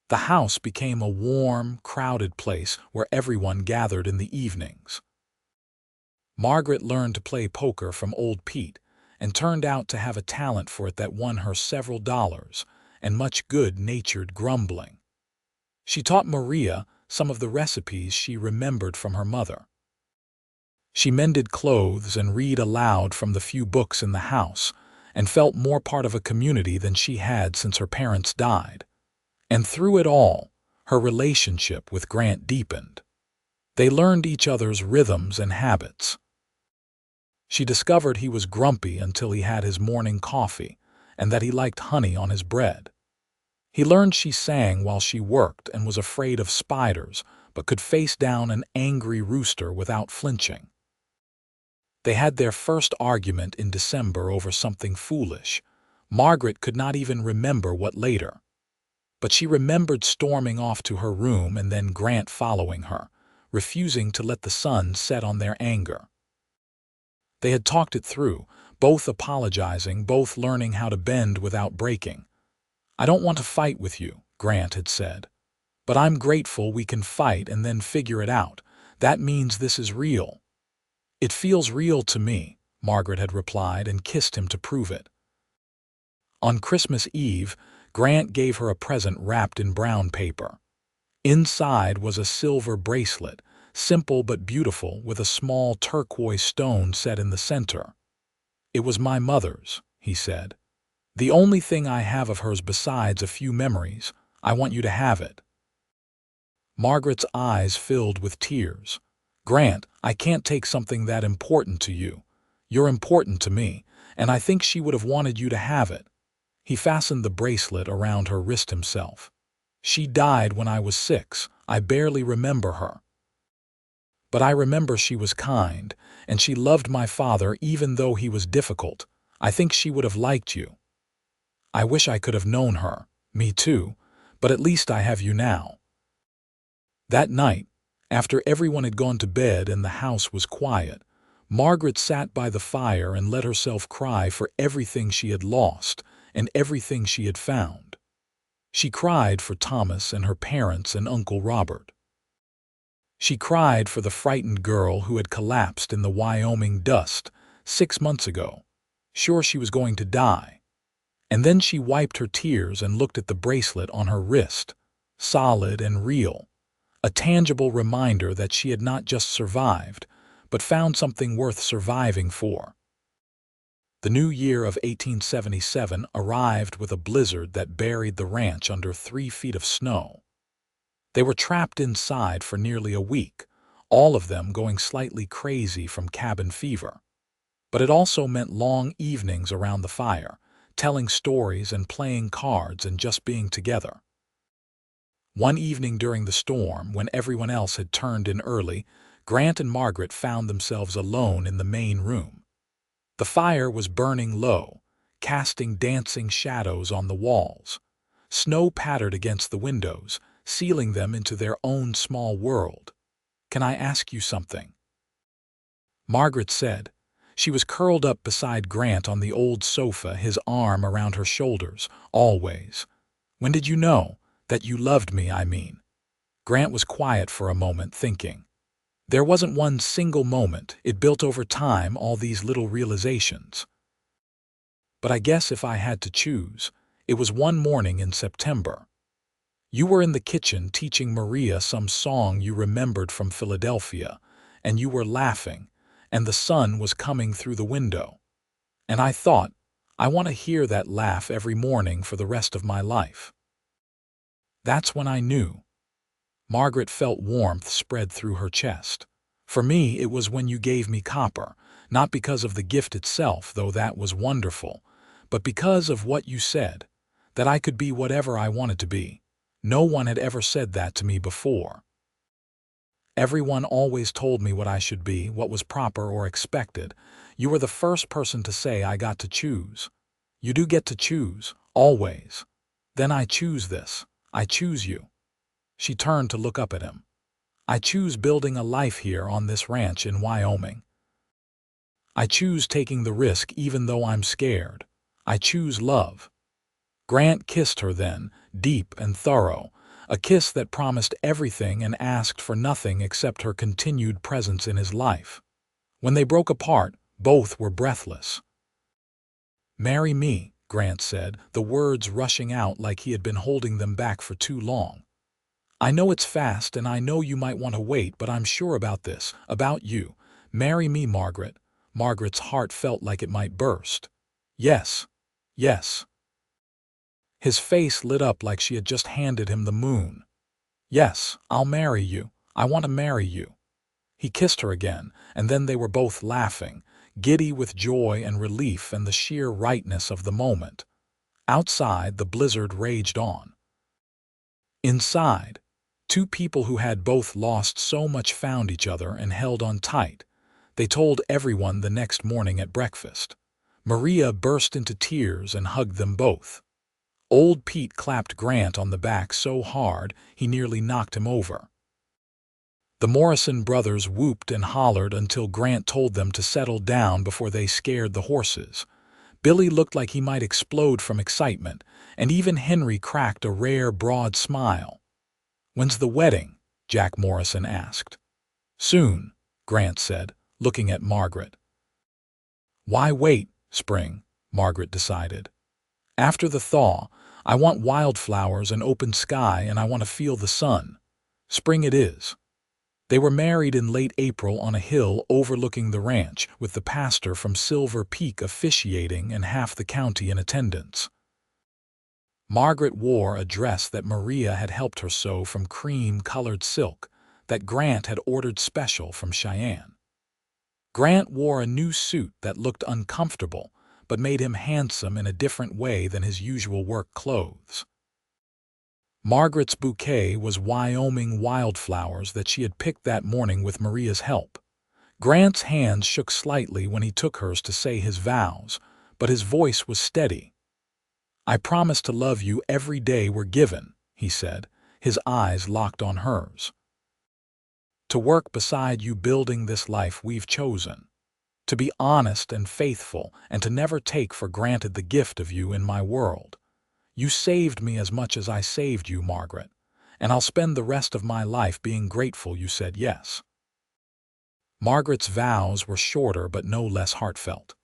The house became a warm, crowded place where everyone gathered in the evenings. Margaret learned to play poker from old Pete and turned out to have a talent for it that won her several dollars and much good-natured grumbling. She taught Maria some of the recipes she remembered from her mother. She mended clothes and read aloud from the few books in the house and felt more part of a community than she had since her parents died. And through it all, her relationship with Grant deepened. They learned each other's rhythms and habits. She discovered he was grumpy until he had his morning coffee, and that he liked honey on his bread. He learned she sang while she worked and was afraid of spiders, but could face down an angry rooster without flinching. They had their first argument in December over something foolish. Margaret could not even remember what later. But she remembered storming off to her room and then Grant following her, refusing to let the sun set on their anger. They had talked it through, both apologizing, both learning how to bend without breaking. "I don't want to fight with you," Grant had said. "But I'm grateful we can fight and then figure it out. That means this is real." "It feels real to me," Margaret had replied and kissed him to prove it. On Christmas Eve, Grant gave her a present wrapped in brown paper. Inside was a silver bracelet, simple but beautiful, with a small turquoise stone set in the center. "It was my mother's," he said. "The only thing I have of hers besides a few memories. I want you to have it." Margaret's eyes filled with tears. "Grant, I can't take something that important to you. You're important to me, and I think she would have wanted you to have it." He fastened the bracelet around her wrist himself. "She died when I was 6. I barely remember her. But I remember she was kind, and she loved my father even though he was difficult. I think she would have liked you." "I wish I could have known her." "Me too, but at least I have you now." That night, after everyone had gone to bed and the house was quiet, Margaret sat by the fire and let herself cry for everything she had lost and everything she had found. She cried for Thomas and her parents and Uncle Robert. She cried for the frightened girl who had collapsed in the Wyoming dust 6 months ago, sure she was going to die. And then she wiped her tears and looked at the bracelet on her wrist, solid and real, a tangible reminder that she had not just survived, but found something worth surviving for. The new year of 1877 arrived with a blizzard that buried the ranch under 3 feet of snow. They were trapped inside for nearly a week, all of them going slightly crazy from cabin fever. But it also meant long evenings around the fire, telling stories and playing cards and just being together. One evening during the storm, when everyone else had turned in early, Grant and Margaret found themselves alone in the main room. The fire was burning low, casting dancing shadows on the walls. Snow pattered against the windows, sealing them into their own small world. "Can I ask you something?" Margaret said. She was curled up beside Grant on the old sofa, his arm around her shoulders, always. "When did you know? That you loved me, I mean." Grant was quiet for a moment, thinking. There wasn't one single moment. It built over time, all these little realizations. "But I guess if I had to choose, it was one morning in September. You were in the kitchen teaching Maria some song you remembered from Philadelphia, and you were laughing, and the sun was coming through the window. And I thought, I want to hear that laugh every morning for the rest of my life." That's when I knew. Margaret felt warmth spread through her chest. "For me, it was when you gave me copper, not because of the gift itself, though that was wonderful, but because of what you said, that I could be whatever I wanted to be. No one had ever said that to me before. Everyone always told me what I should be, what was proper or expected. You were the first person to say I got to choose. You do get to choose, always. Then I choose this. I choose you." She turned to look up at him. "I choose building a life here on this ranch in Wyoming. I choose taking the risk even though I'm scared. I choose love." Grant kissed her then, deep and thorough, a kiss that promised everything and asked for nothing except her continued presence in his life. When they broke apart, both were breathless. "Marry me," Grant said, the words rushing out like he had been holding them back for too long. "I know it's fast and I know you might want to wait, but I'm sure about this, about you. Marry me, Margaret." Margaret's heart felt like it might burst. "Yes, yes." His face lit up like she had just handed him the moon. "Yes, I'll marry you. I want to marry you." He kissed her again, and then they were both laughing, giddy with joy and relief and the sheer rightness of the moment. Outside, the blizzard raged on. Inside, two people who had both lost so much found each other and held on tight. They told everyone the next morning at breakfast. Maria burst into tears and hugged them both. Old Pete clapped Grant on the back so hard he nearly knocked him over. The Morrison brothers whooped and hollered until Grant told them to settle down before they scared the horses. Billy looked like he might explode from excitement, and even Henry cracked a rare, broad smile. "When's the wedding?" Jack Morrison asked. "Soon," Grant said, looking at Margaret. "Why wait, Spring?" Margaret decided. "After the thaw, I want wildflowers and open sky, and I want to feel the sun. Spring it is." They were married in late April on a hill overlooking the ranch, with the pastor from Silver Peak officiating and half the county in attendance. Margaret wore a dress that Maria had helped her sew from cream-colored silk that Grant had ordered special from Cheyenne. Grant wore a new suit that looked uncomfortable but made him handsome in a different way than his usual work clothes. Margaret's bouquet was Wyoming wildflowers that she had picked that morning with Maria's help. Grant's hands shook slightly when he took hers to say his vows, but his voice was steady. "I promise to love you every day we're given," he said, his eyes locked on hers. "To work beside you building this life we've chosen. To be honest and faithful and to never take for granted the gift of you in my world. You saved me as much as I saved you, Margaret, and I'll spend the rest of my life being grateful you said yes." Margaret's vows were shorter but no less heartfelt.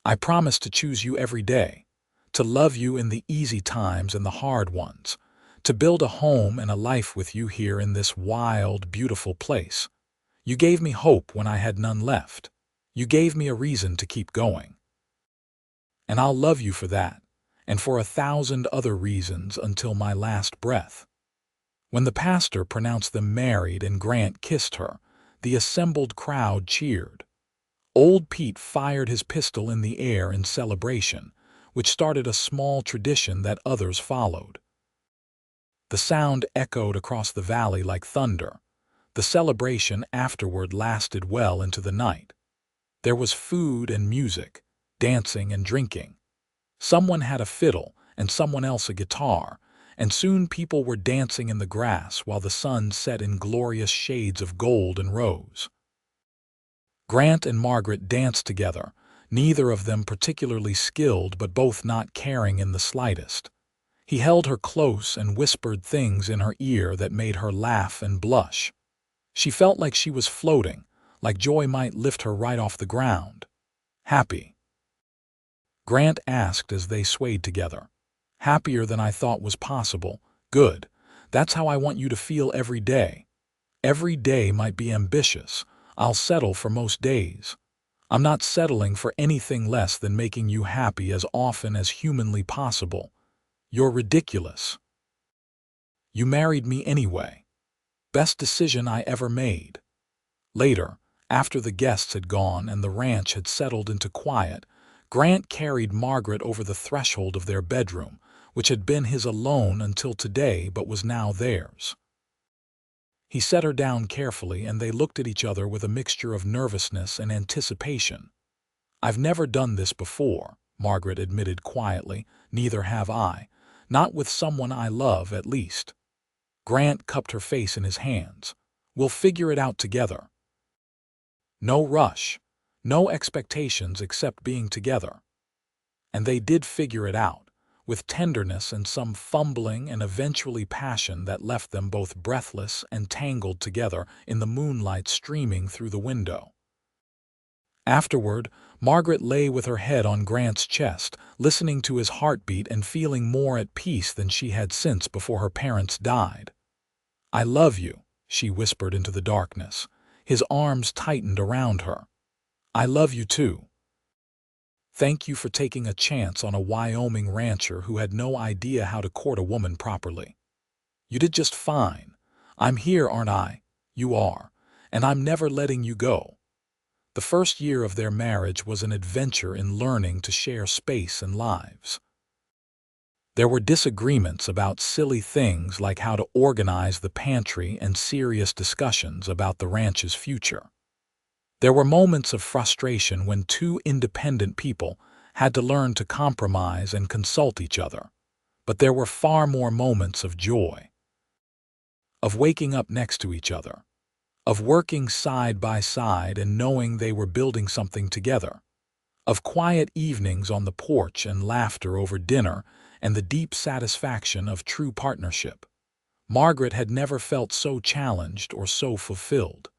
"I promise to choose you every day, to love you in the easy times and the hard ones, to build a home and a life with you here in this wild, beautiful place. You gave me hope when I had none left. You gave me a reason to keep going. And I'll love you for that, and for 1,000 other reasons until my last breath." When the pastor pronounced them married and Grant kissed her, the assembled crowd cheered. Old Pete fired his pistol in the air in celebration, which started a small tradition that others followed. The sound echoed across the valley like thunder. The celebration afterward lasted well into the night. There was food and music, dancing and drinking. Someone had a fiddle and someone else a guitar, and soon people were dancing in the grass while the sun set in glorious shades of gold and rose. Grant and Margaret danced together, neither of them particularly skilled but both not caring in the slightest. He held her close and whispered things in her ear that made her laugh and blush. She felt like she was floating, like joy might lift her right off the ground. "Happy?" Grant asked as they swayed together. "Happier than I thought was possible. Good. That's how I want you to feel every day. Every day might be ambitious. I'll settle for most days. I'm not settling for anything less than making you happy as often as humanly possible. You're ridiculous. You married me anyway. Best decision I ever made." Later, after the guests had gone and the ranch had settled into quiet, Grant carried Margaret over the threshold of their bedroom, which had been his alone until today but was now theirs. He set her down carefully and they looked at each other with a mixture of nervousness and anticipation. "I've never done this before," Margaret admitted quietly. "Neither have I. Not with someone I love, at least." Grant cupped her face in his hands. "We'll figure it out together. No rush. No expectations except being together." And they did figure it out, with tenderness and some fumbling and eventually passion that left them both breathless and tangled together in the moonlight streaming through the window. Afterward, Margaret lay with her head on Grant's chest, listening to his heartbeat and feeling more at peace than she had since before her parents died. "I love you," she whispered into the darkness. His arms tightened around her. "I love you too." Thank you for taking a chance on a Wyoming rancher who had no idea how to court a woman properly. You did just fine. I'm here, aren't I? You are. And I'm never letting you go. The first year of their marriage was an adventure in learning to share space and lives. There were disagreements about silly things like how to organize the pantry and serious discussions about the ranch's future. There were moments of frustration when two independent people had to learn to compromise and consult each other. But there were far more moments of joy, of waking up next to each other, of working side by side and knowing they were building something together, of quiet evenings on the porch and laughter over dinner and the deep satisfaction of true partnership. Margaret had never felt so challenged or so fulfilled.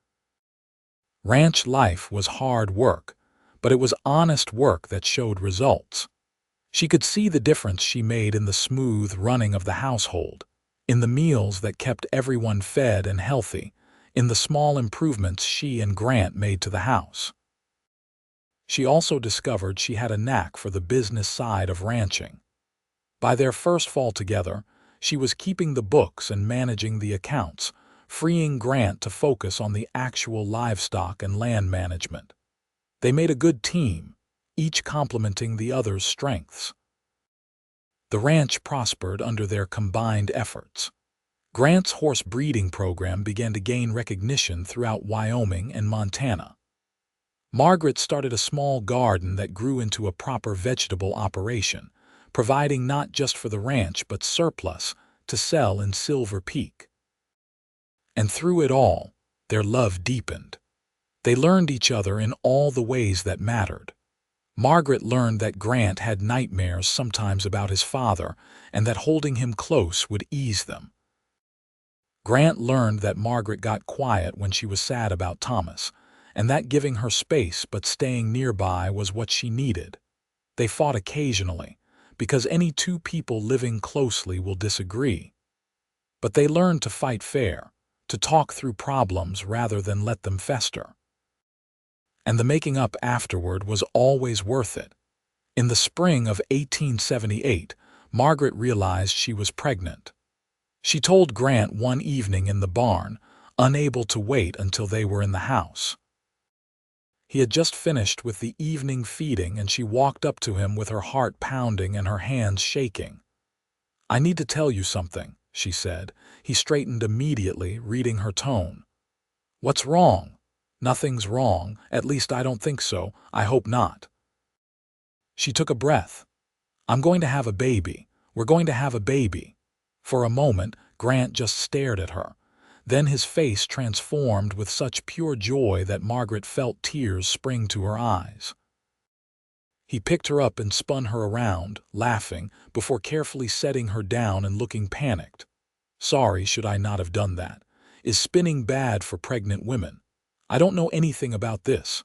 Ranch life was hard work, but it was honest work that showed results. She could see the difference she made in the smooth running of the household, in the meals that kept everyone fed and healthy, in the small improvements she and Grant made to the house. She also discovered she had a knack for the business side of ranching. By their first fall together, she was keeping the books and managing the accounts, freeing Grant to focus on the actual livestock and land management. They made a good team, each complementing the other's strengths. The ranch prospered under their combined efforts. Grant's horse breeding program began to gain recognition throughout Wyoming and Montana. Margaret started a small garden that grew into a proper vegetable operation, providing not just for the ranch but surplus to sell in Silver Peak. And through it all, their love deepened. They learned each other in all the ways that mattered. Margaret learned that Grant had nightmares sometimes about his father and that holding him close would ease them. Grant learned that Margaret got quiet when she was sad about Thomas, and that giving her space but staying nearby was what she needed. They fought occasionally, because any two people living closely will disagree. But they learned to fight fair, to talk through problems rather than let them fester. And the making up afterward was always worth it. In the spring of 1878, Margaret realized she was pregnant. She told Grant one evening in the barn, unable to wait until they were in the house. He had just finished with the evening feeding and she walked up to him with her heart pounding and her hands shaking. "I need to tell you something," she said. He straightened immediately, reading her tone. "What's wrong?" "Nothing's wrong. At least I don't think so. I hope not." She took a breath. "I'm going to have a baby. We're going to have a baby." For a moment, Grant just stared at her. Then his face transformed with such pure joy that Margaret felt tears spring to her eyes. He picked her up and spun her around, laughing, before carefully setting her down and looking panicked. "Sorry, should I not have done that? Is spinning bad for pregnant women? I don't know anything about this."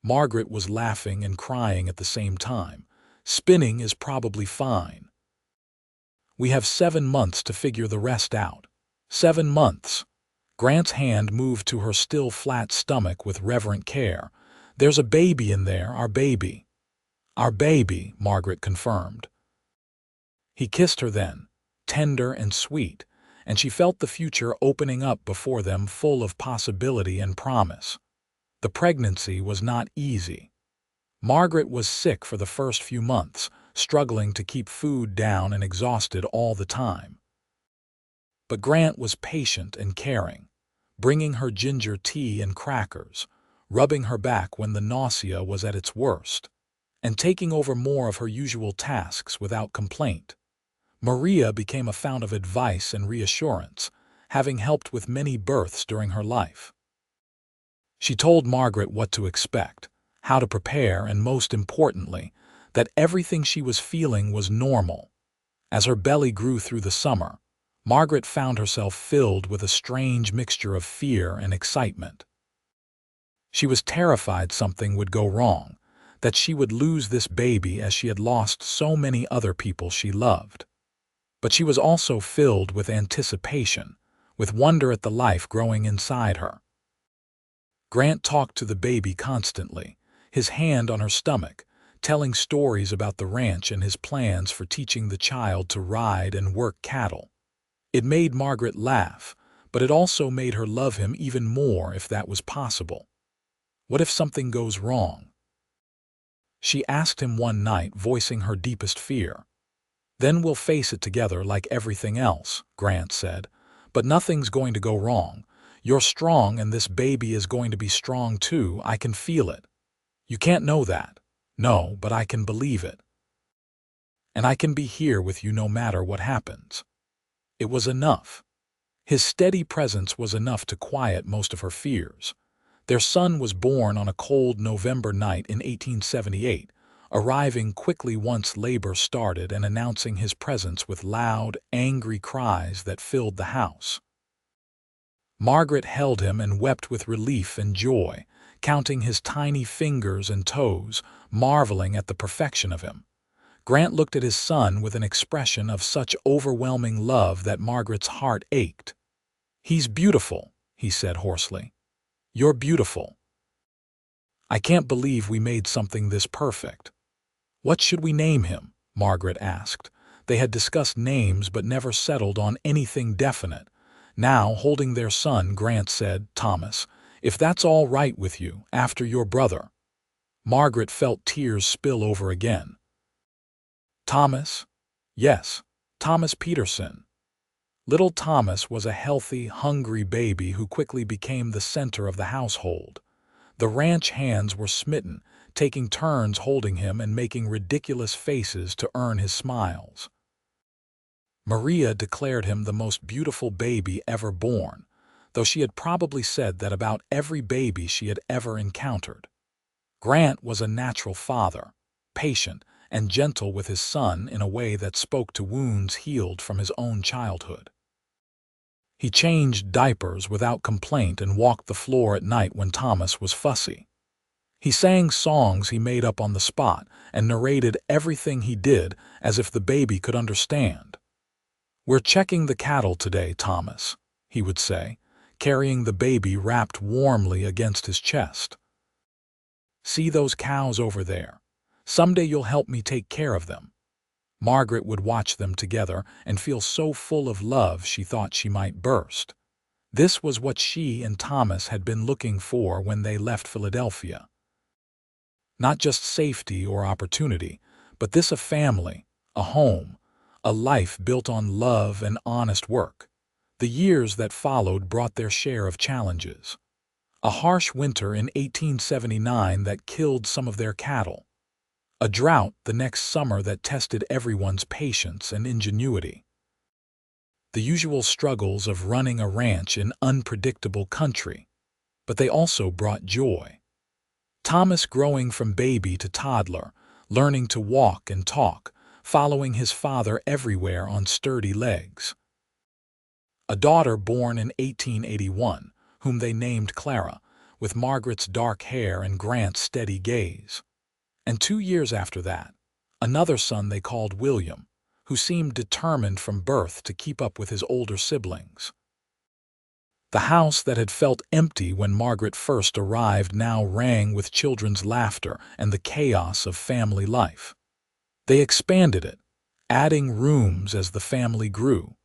Margaret was laughing and crying at the same time. "Spinning is probably fine. We have 7 months to figure the rest out." 7 months. Grant's hand moved to her still flat stomach with reverent care. "There's a baby in there, our baby." "Our baby," Margaret confirmed. He kissed her then, tender and sweet, and she felt the future opening up before them full of possibility and promise. The pregnancy was not easy. Margaret was sick for the first few months, struggling to keep food down and exhausted all the time. But Grant was patient and caring, bringing her ginger tea and crackers, rubbing her back when the nausea was at its worst, and taking over more of her usual tasks without complaint. Maria became a fount of advice and reassurance, having helped with many births during her life. She told Margaret what to expect, how to prepare, and most importantly, that everything she was feeling was normal. As her belly grew through the summer, Margaret found herself filled with a strange mixture of fear and excitement. She was terrified something would go wrong, that she would lose this baby as she had lost so many other people she loved. But she was also filled with anticipation, with wonder at the life growing inside her. Grant talked to the baby constantly, his hand on her stomach, telling stories about the ranch and his plans for teaching the child to ride and work cattle. It made Margaret laugh, but it also made her love him even more if that was possible. What if something goes wrong? She asked him one night, voicing her deepest fear. Then we'll face it together like everything else, Grant said. But nothing's going to go wrong. You're strong and this baby is going to be strong too. I can feel it. You can't know that. No, but I can believe it. And I can be here with you no matter what happens. It was enough. His steady presence was enough to quiet most of her fears. Their son was born on a cold November night in 1878, arriving quickly once labor started and announcing his presence with loud, angry cries that filled the house. Margaret held him and wept with relief and joy, counting his tiny fingers and toes, marveling at the perfection of him. Grant looked at his son with an expression of such overwhelming love that Margaret's heart ached. "He's beautiful," he said hoarsely. "You're beautiful. I can't believe we made something this perfect." "What should we name him?" Margaret asked. They had discussed names but never settled on anything definite. Now, holding their son, Grant said, "Thomas, if that's all right with you, after your brother." Margaret felt tears spill over again. "Thomas?" "Yes, Thomas Peterson." Little Thomas was a healthy, hungry baby who quickly became the center of the household. The ranch hands were smitten, taking turns holding him and making ridiculous faces to earn his smiles. Maria declared him the most beautiful baby ever born, though she had probably said that about every baby she had ever encountered. Grant was a natural father, patient and gentle with his son in a way that spoke to wounds healed from his own childhood. He changed diapers without complaint and walked the floor at night when Thomas was fussy. He sang songs he made up on the spot and narrated everything he did as if the baby could understand. "We're checking the cattle today, Thomas," he would say, carrying the baby wrapped warmly against his chest. "See those cows over there? Someday you'll help me take care of them." Margaret would watch them together and feel so full of love she thought she might burst. This was what she and Thomas had been looking for when they left Philadelphia. Not just safety or opportunity, but a family, a home, a life built on love and honest work. The years that followed brought their share of challenges. A harsh winter in 1879 that killed some of their cattle. A drought the next summer that tested everyone's patience and ingenuity. The usual struggles of running a ranch in unpredictable country, but they also brought joy. Thomas growing from baby to toddler, learning to walk and talk, following his father everywhere on sturdy legs. A daughter born in 1881, whom they named Clara, with Margaret's dark hair and Grant's steady gaze. And 2 years after that, another son they called William, who seemed determined from birth to keep up with his older siblings. The house that had felt empty when Margaret first arrived now rang with children's laughter and the chaos of family life. They expanded it, adding rooms as the family grew.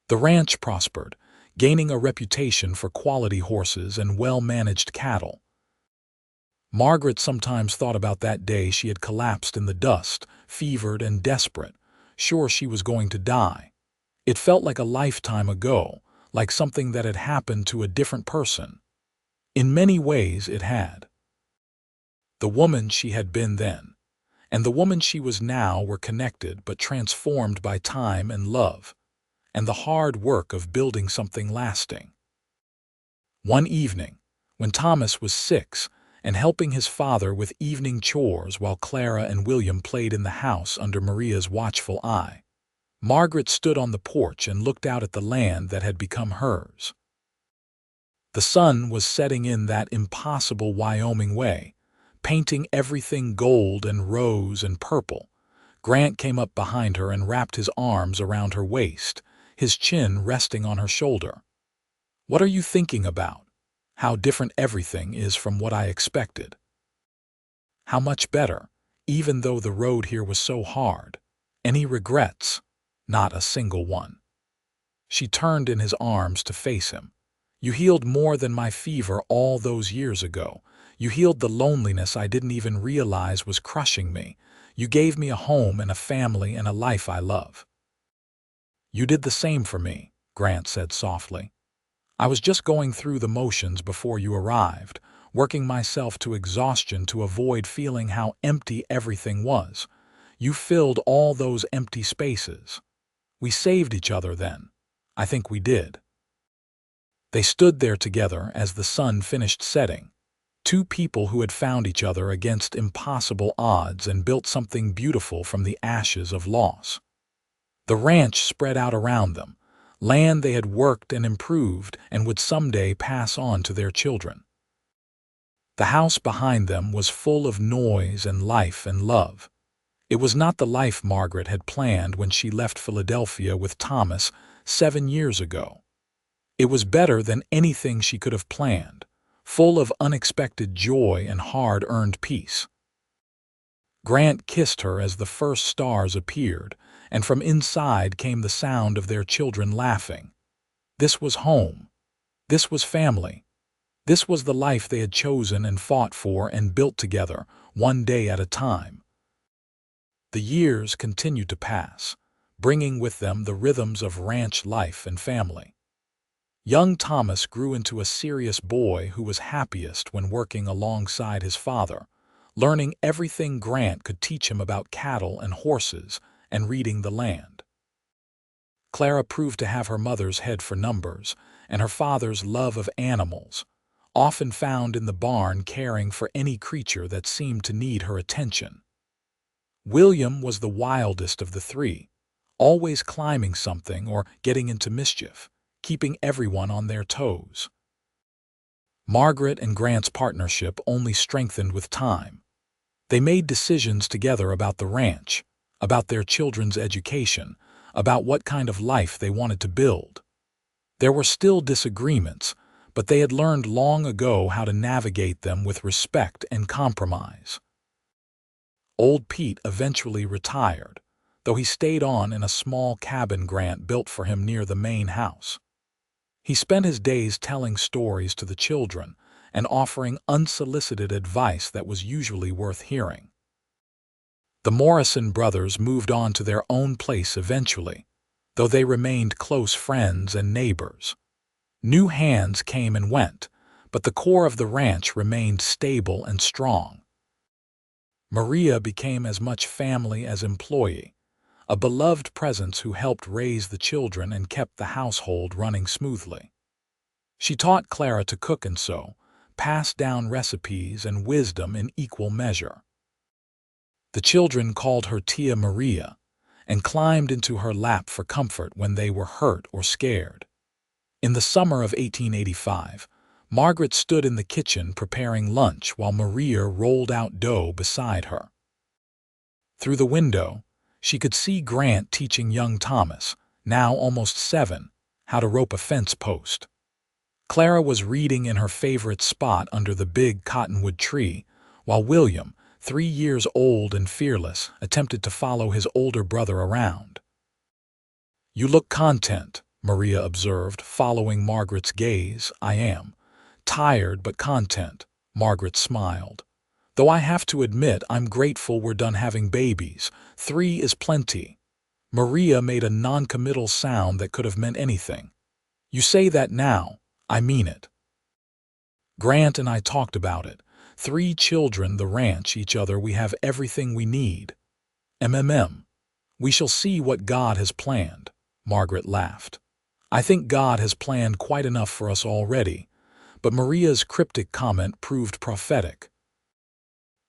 The ranch prospered, gaining a reputation for quality horses and well-managed cattle. Margaret sometimes thought about that day she had collapsed in the dust, fevered and desperate, sure she was going to die. It felt like a lifetime ago, like something that had happened to a different person. In many ways it had. The woman she had been then, and the woman she was now were connected but transformed by time and love, and the hard work of building something lasting. One evening, when Thomas was 6, and helping his father with evening chores while Clara and William played in the house under Maria's watchful eye, Margaret stood on the porch and looked out at the land that had become hers. The sun was setting in that impossible Wyoming way, painting everything gold and rose and purple. Grant came up behind her and wrapped his arms around her waist, his chin resting on her shoulder. "What are you thinking about? How different everything is from what I expected." "How much better," even though the road here was so hard. Any regrets? Not a single one. She turned in his arms to face him. You healed more than my fever all those years ago. You healed the loneliness I didn't even realize was crushing me. You gave me a home and a family and a life I love. You did the same for me, Grant said softly. I was just going through the motions before you arrived, working myself to exhaustion to avoid feeling how empty everything was. You filled all those empty spaces. We saved each other then. I think we did. They stood there together as the sun finished setting. Two people who had found each other against impossible odds and built something beautiful from the ashes of loss. The ranch spread out around them, land they had worked and improved and would someday pass on to their children. The house behind them was full of noise and life and love. It was not the life Margaret had planned when she left Philadelphia with Thomas 7 years ago. It was better than anything she could have planned, full of unexpected joy and hard-earned peace. Grant kissed her as the first stars appeared, and from inside came the sound of their children laughing. This was home. This was family. This was the life they had chosen and fought for and built together, one day at a time. The years continued to pass, bringing with them the rhythms of ranch life and family. Young Thomas grew into a serious boy who was happiest when working alongside his father, learning everything Grant could teach him about cattle and horses and reading the land. Clara proved to have her mother's head for numbers and her father's love of animals, often found in the barn caring for any creature that seemed to need her attention. William was the wildest of the three, always climbing something or getting into mischief, keeping everyone on their toes. Margaret and Grant's partnership only strengthened with time. They made decisions together about the ranch, about their children's education, about what kind of life they wanted to build. There were still disagreements, but they had learned long ago how to navigate them with respect and compromise. Old Pete eventually retired, though he stayed on in a small cabin Grant built for him near the main house. He spent his days telling stories to the children and offering unsolicited advice that was usually worth hearing. The Morrison brothers moved on to their own place eventually, though they remained close friends and neighbors. New hands came and went, but the core of the ranch remained stable and strong. Maria became as much family as employee, a beloved presence who helped raise the children and kept the household running smoothly. She taught Clara to cook and sew, passed down recipes and wisdom in equal measure. The children called her Tia Maria and climbed into her lap for comfort when they were hurt or scared. In the summer of 1885, Margaret stood in the kitchen preparing lunch while Maria rolled out dough beside her. Through the window, she could see Grant teaching young Thomas, now almost 7, how to rope a fence post. Clara was reading in her favorite spot under the big cottonwood tree, while William, 3 years old and fearless, attempted to follow his older brother around. "You look content," Maria observed, following Margaret's gaze. "I am. Tired but content," Margaret smiled. "Though I have to admit I'm grateful we're done having babies. 3 is plenty." Maria made a non-committal sound that could have meant anything. "You say that now. I mean it." Grant and I talked about it. 3 children, the ranch, each other, we have everything we need. We shall see what God has planned," Margaret laughed. "I think God has planned quite enough for us already," but Maria's cryptic comment proved prophetic.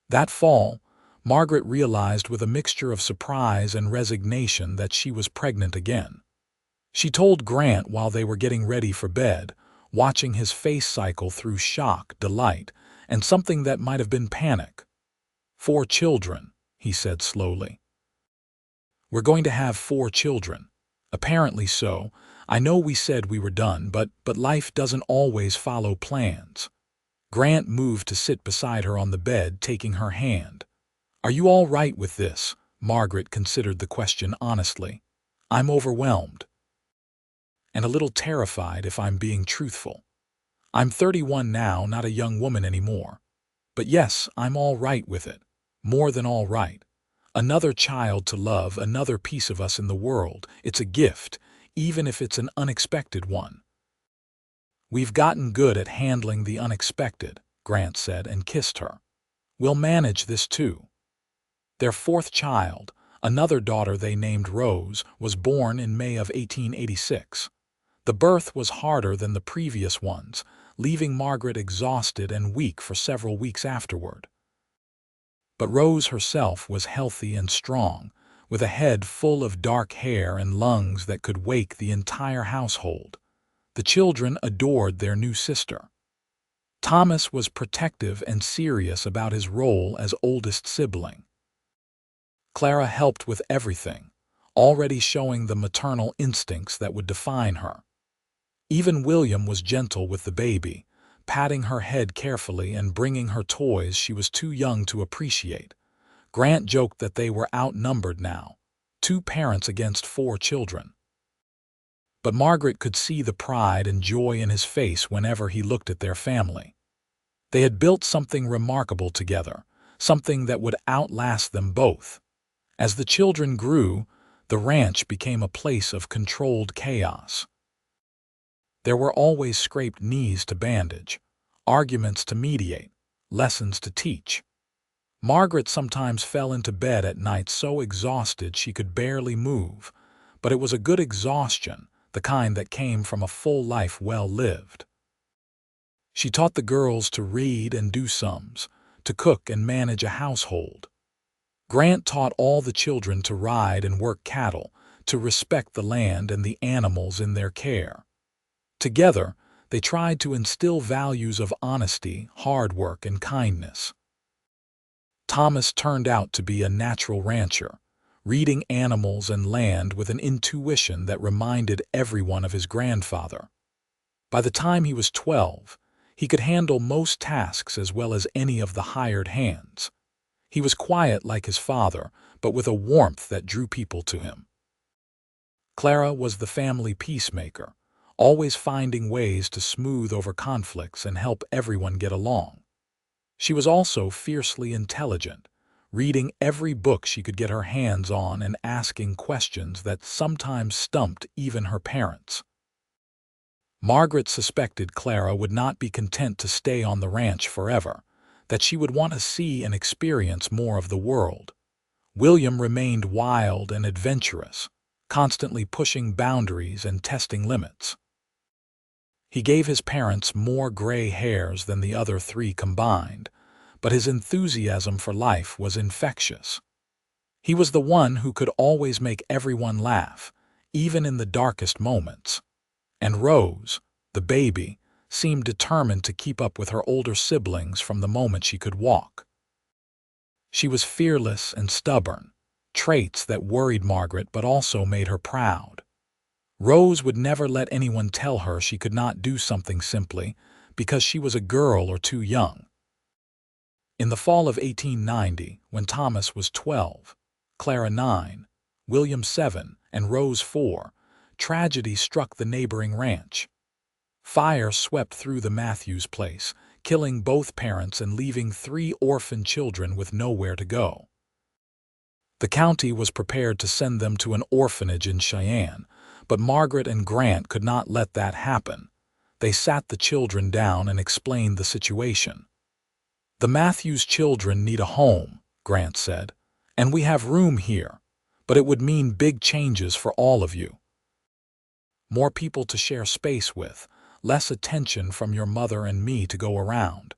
That fall, Margaret realized with a mixture of surprise and resignation that she was pregnant again. She told Grant while they were getting ready for bed, watching his face cycle through shock, delight, and something that might have been panic. 4 children, he said slowly. "We're going to have 4 children. Apparently so. I know we said we were done, but life doesn't always follow plans." Grant moved to sit beside her on the bed, taking her hand. "Are you all right with this?" Margaret considered the question honestly. "I'm overwhelmed. And a little terrified, if I'm being truthful. I'm 31 now, not a young woman anymore. But yes, I'm all right with it. More than all right. Another child to love, another piece of us in the world. It's a gift, even if it's an unexpected one." "We've gotten good at handling the unexpected," Grant said and kissed her. "We'll manage this too." Their fourth child, another daughter they named Rose, was born in May of 1886. The birth was harder than the previous ones, leaving Margaret exhausted and weak for several weeks afterward. But Rose herself was healthy and strong, with a head full of dark hair and lungs that could wake the entire household. The children adored their new sister. Thomas was protective and serious about his role as oldest sibling. Clara helped with everything, already showing the maternal instincts that would define her. Even William was gentle with the baby, patting her head carefully and bringing her toys she was too young to appreciate. Grant joked that they were outnumbered now, 2 parents against 4 children. But Margaret could see the pride and joy in his face whenever he looked at their family. They had built something remarkable together, something that would outlast them both. As the children grew, the ranch became a place of controlled chaos. There were always scraped knees to bandage, arguments to mediate, lessons to teach. Margaret sometimes fell into bed at night so exhausted she could barely move, but it was a good exhaustion, the kind that came from a full life well lived. She taught the girls to read and do sums, to cook and manage a household. Grant taught all the children to ride and work cattle, to respect the land and the animals in their care. Together, they tried to instill values of honesty, hard work, and kindness. Thomas turned out to be a natural rancher, reading animals and land with an intuition that reminded everyone of his grandfather. By the time he was 12, he could handle most tasks as well as any of the hired hands. He was quiet like his father, but with a warmth that drew people to him. Clara was the family peacemaker, always finding ways to smooth over conflicts and help everyone get along. She was also fiercely intelligent, reading every book she could get her hands on and asking questions that sometimes stumped even her parents. Margaret suspected Clara would not be content to stay on the ranch forever, that she would want to see and experience more of the world. William remained wild and adventurous, constantly pushing boundaries and testing limits. He gave his parents more gray hairs than the other 3 combined, but his enthusiasm for life was infectious. He was the one who could always make everyone laugh, even in the darkest moments. And Rose, the baby, seemed determined to keep up with her older siblings from the moment she could walk. She was fearless and stubborn, traits that worried Margaret but also made her proud. Rose would never let anyone tell her she could not do something simply because she was a girl or too young. In the fall of 1890, when Thomas was 12, Clara 9, William 7, and Rose 4, tragedy struck the neighboring ranch. Fire swept through the Matthews place, killing both parents and leaving 3 orphan children with nowhere to go. The county was prepared to send them to an orphanage in Cheyenne, but Margaret and Grant could not let that happen. They sat the children down and explained the situation. "The Matthews children need a home," Grant said, "and we have room here, but it would mean big changes for all of you. More people to share space with, less attention from your mother and me to go around.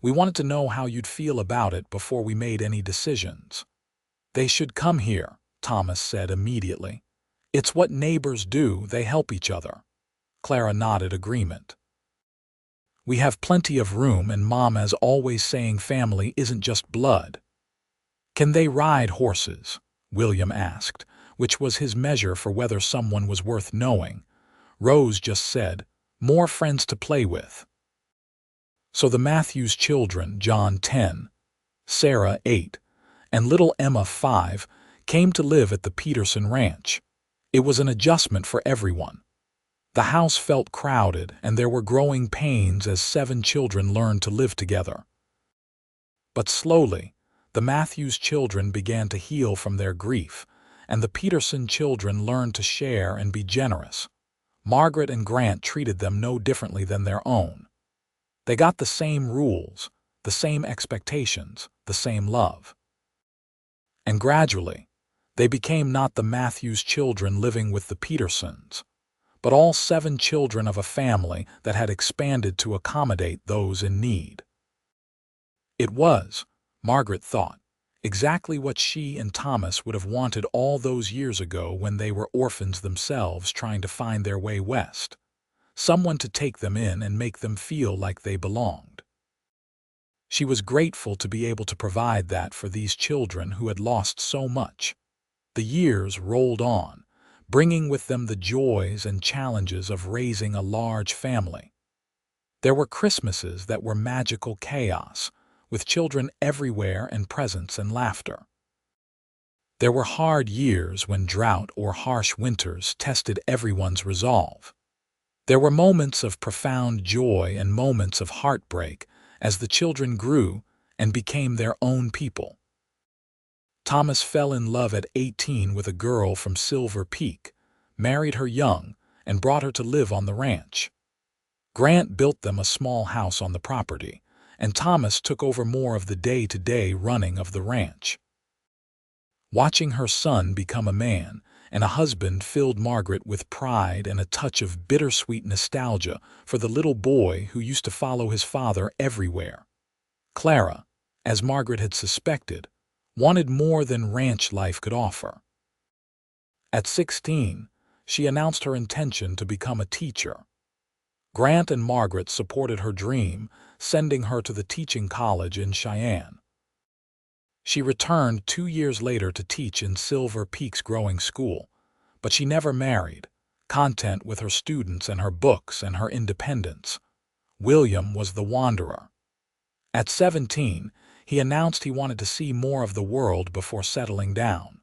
We wanted to know how you'd feel about it before we made any decisions." "They should come here," Thomas said immediately. "It's what neighbors do, they help each other." Clara nodded agreement. "We have plenty of room and Mom is always saying family isn't just blood." "Can they ride horses?" William asked, which was his measure for whether someone was worth knowing. Rose just said, "More friends to play with." So the Matthews children, John 10, Sarah 8, and little Emma, 5, came to live at the Peterson ranch. It was an adjustment for everyone. The house felt crowded, and there were growing pains as 7 children learned to live together. But slowly, the Matthews children began to heal from their grief, and the Peterson children learned to share and be generous. Margaret and Grant treated them no differently than their own. They got the same rules, the same expectations, the same love. And gradually, they became not the Matthews children living with the Petersons, but all 7 children of a family that had expanded to accommodate those in need. It was, Margaret thought, exactly what she and Thomas would have wanted all those years ago when they were orphans themselves trying to find their way west. Someone to take them in and make them feel like they belonged. She was grateful to be able to provide that for these children who had lost so much. The years rolled on, bringing with them the joys and challenges of raising a large family. There were Christmases that were magical chaos, with children everywhere and presents and laughter. There were hard years when drought or harsh winters tested everyone's resolve. There were moments of profound joy and moments of heartbreak as the children grew and became their own people. Thomas fell in love at 18 with a girl from Silver Peak, married her young, and brought her to live on the ranch. Grant built them a small house on the property, and Thomas took over more of the day-to-day running of the ranch. Watching her son become a man and a husband filled Margaret with pride and a touch of bittersweet nostalgia for the little boy who used to follow his father everywhere. Clara, as Margaret had suspected, wanted more than ranch life could offer. At 16, she announced her intention to become a teacher. Grant and Margaret supported her dream, sending her to the teaching college in Cheyenne. She returned 2 years later to teach in Silver Peak's growing school, but she never married, content with her students and her books and her independence. William was the wanderer. At 17, he announced he wanted to see more of the world before settling down.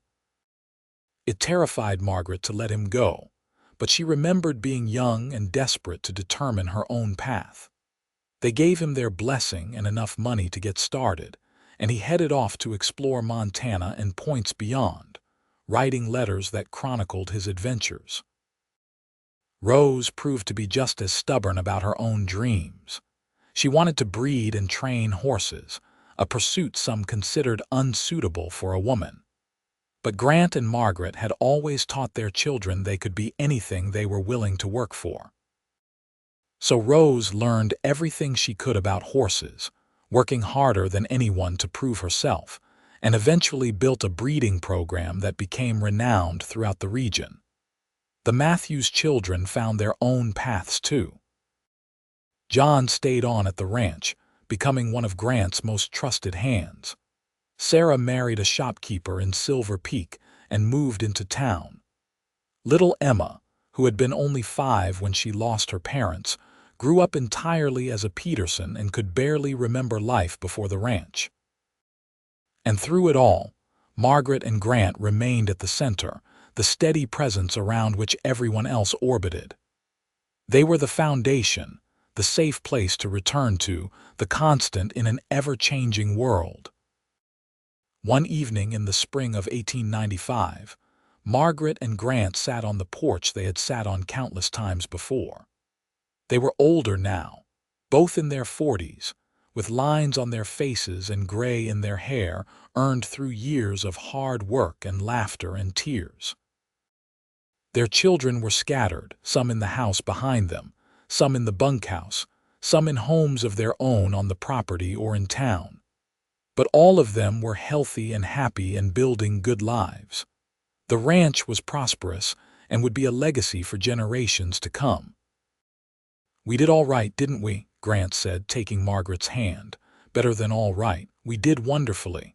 It terrified Margaret to let him go, but she remembered being young and desperate to determine her own path. They gave him their blessing and enough money to get started, and he headed off to explore Montana and points beyond, writing letters that chronicled his adventures. Rose proved to be just as stubborn about her own dreams. She wanted to breed and train horses, a pursuit some considered unsuitable for a woman. But Grant and Margaret had always taught their children they could be anything they were willing to work for. So Rose learned everything she could about horses, working harder than anyone to prove herself, and eventually built a breeding program that became renowned throughout the region. The Matthews children found their own paths too. John stayed on at the ranch, becoming one of Grant's most trusted hands. Sarah married a shopkeeper in Silver Peak and moved into town. Little Emma, who had been only 5 when she lost her parents, grew up entirely as a Peterson and could barely remember life before the ranch. And through it all, Margaret and Grant remained at the center, the steady presence around which everyone else orbited. They were the foundation, the safe place to return to, the constant in an ever-changing world. One evening in the spring of 1895, Margaret and Grant sat on the porch they had sat on countless times before. They were older now, both in their 40s, with lines on their faces and gray in their hair earned through years of hard work and laughter and tears. Their children were scattered, some in the house behind them, some in the bunkhouse, some in homes of their own on the property or in town. But all of them were healthy and happy and building good lives. The ranch was prosperous and would be a legacy for generations to come. "We did all right, didn't we?" Grant said, taking Margaret's hand. "Better than all right. We did wonderfully.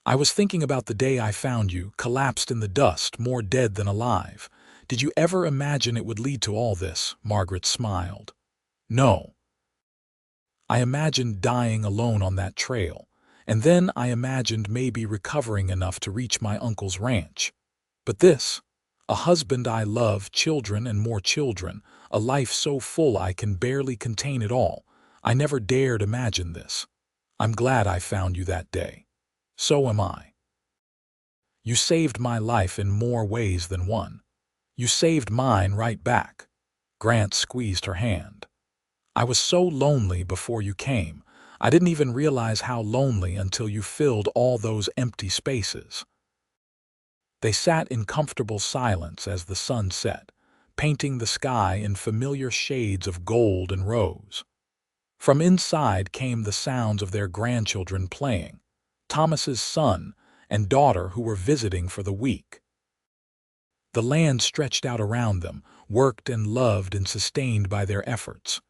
I was thinking about the day I found you, collapsed in the dust, more dead than alive. Did you ever imagine it would lead to all this?" Margaret smiled. "No. I imagined dying alone on that trail, And then I imagined maybe recovering enough to reach my uncle's ranch. But this, a husband I love, children and more children, a life so full I can barely contain it all. I never dared imagine this. I'm glad I found you that day. So am I. You saved my life in more ways than one. You saved mine right back. Grant squeezed her hand. I was so lonely before you came. I didn't even realize how lonely until you filled all those empty spaces. They sat in comfortable silence as the sun set, painting the sky in familiar shades of gold and rose. From inside came the sounds of their grandchildren playing, Thomas's son and daughter who were visiting for the week. The land stretched out around them, worked and loved and sustained by their efforts.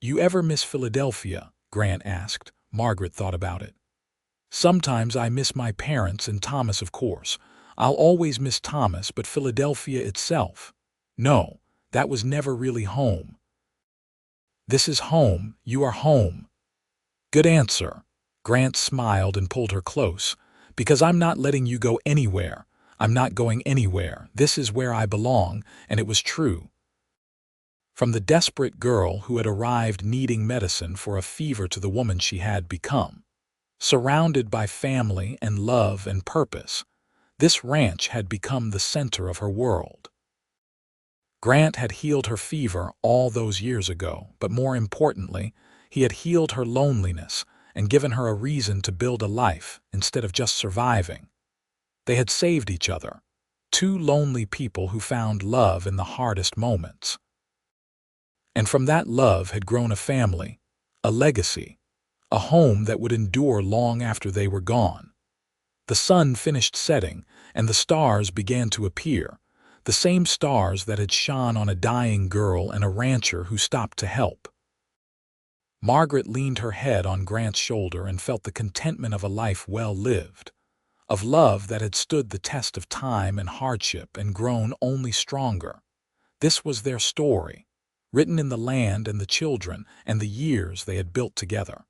"You ever miss Philadelphia?" Grant asked. Margaret thought about it. "Sometimes I miss my parents and Thomas, of course. I'll always miss Thomas, but Philadelphia itself. No, that was never really home." "This is home. You are home." "Good answer." Grant smiled and pulled her close. "Because I'm not letting you go anywhere. I'm not going anywhere. This is where I belong," and it was true. From the desperate girl who had arrived needing medicine for a fever to the woman she had become, surrounded by family and love and purpose, this ranch had become the center of her world. Grant had healed her fever all those years ago, but more importantly, he had healed her loneliness and given her a reason to build a life instead of just surviving. They had saved each other, two lonely people who found love in the hardest moments. And from that love had grown a family, a legacy, a home that would endure long after they were gone. The sun finished setting, and the stars began to appear, the same stars that had shone on a dying girl and a rancher who stopped to help. Margaret leaned her head on Grant's shoulder and felt the contentment of a life well lived, of love that had stood the test of time and hardship and grown only stronger. This was their story, written in the land and the children and the years they had built together.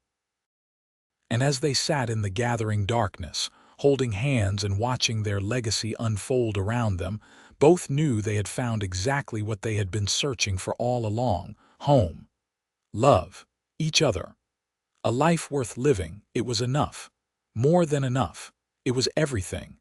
And as they sat in the gathering darkness, holding hands and watching their legacy unfold around them, both knew they had found exactly what they had been searching for all along: home, love, each other. A life worth living. It was enough. More than enough. It was everything.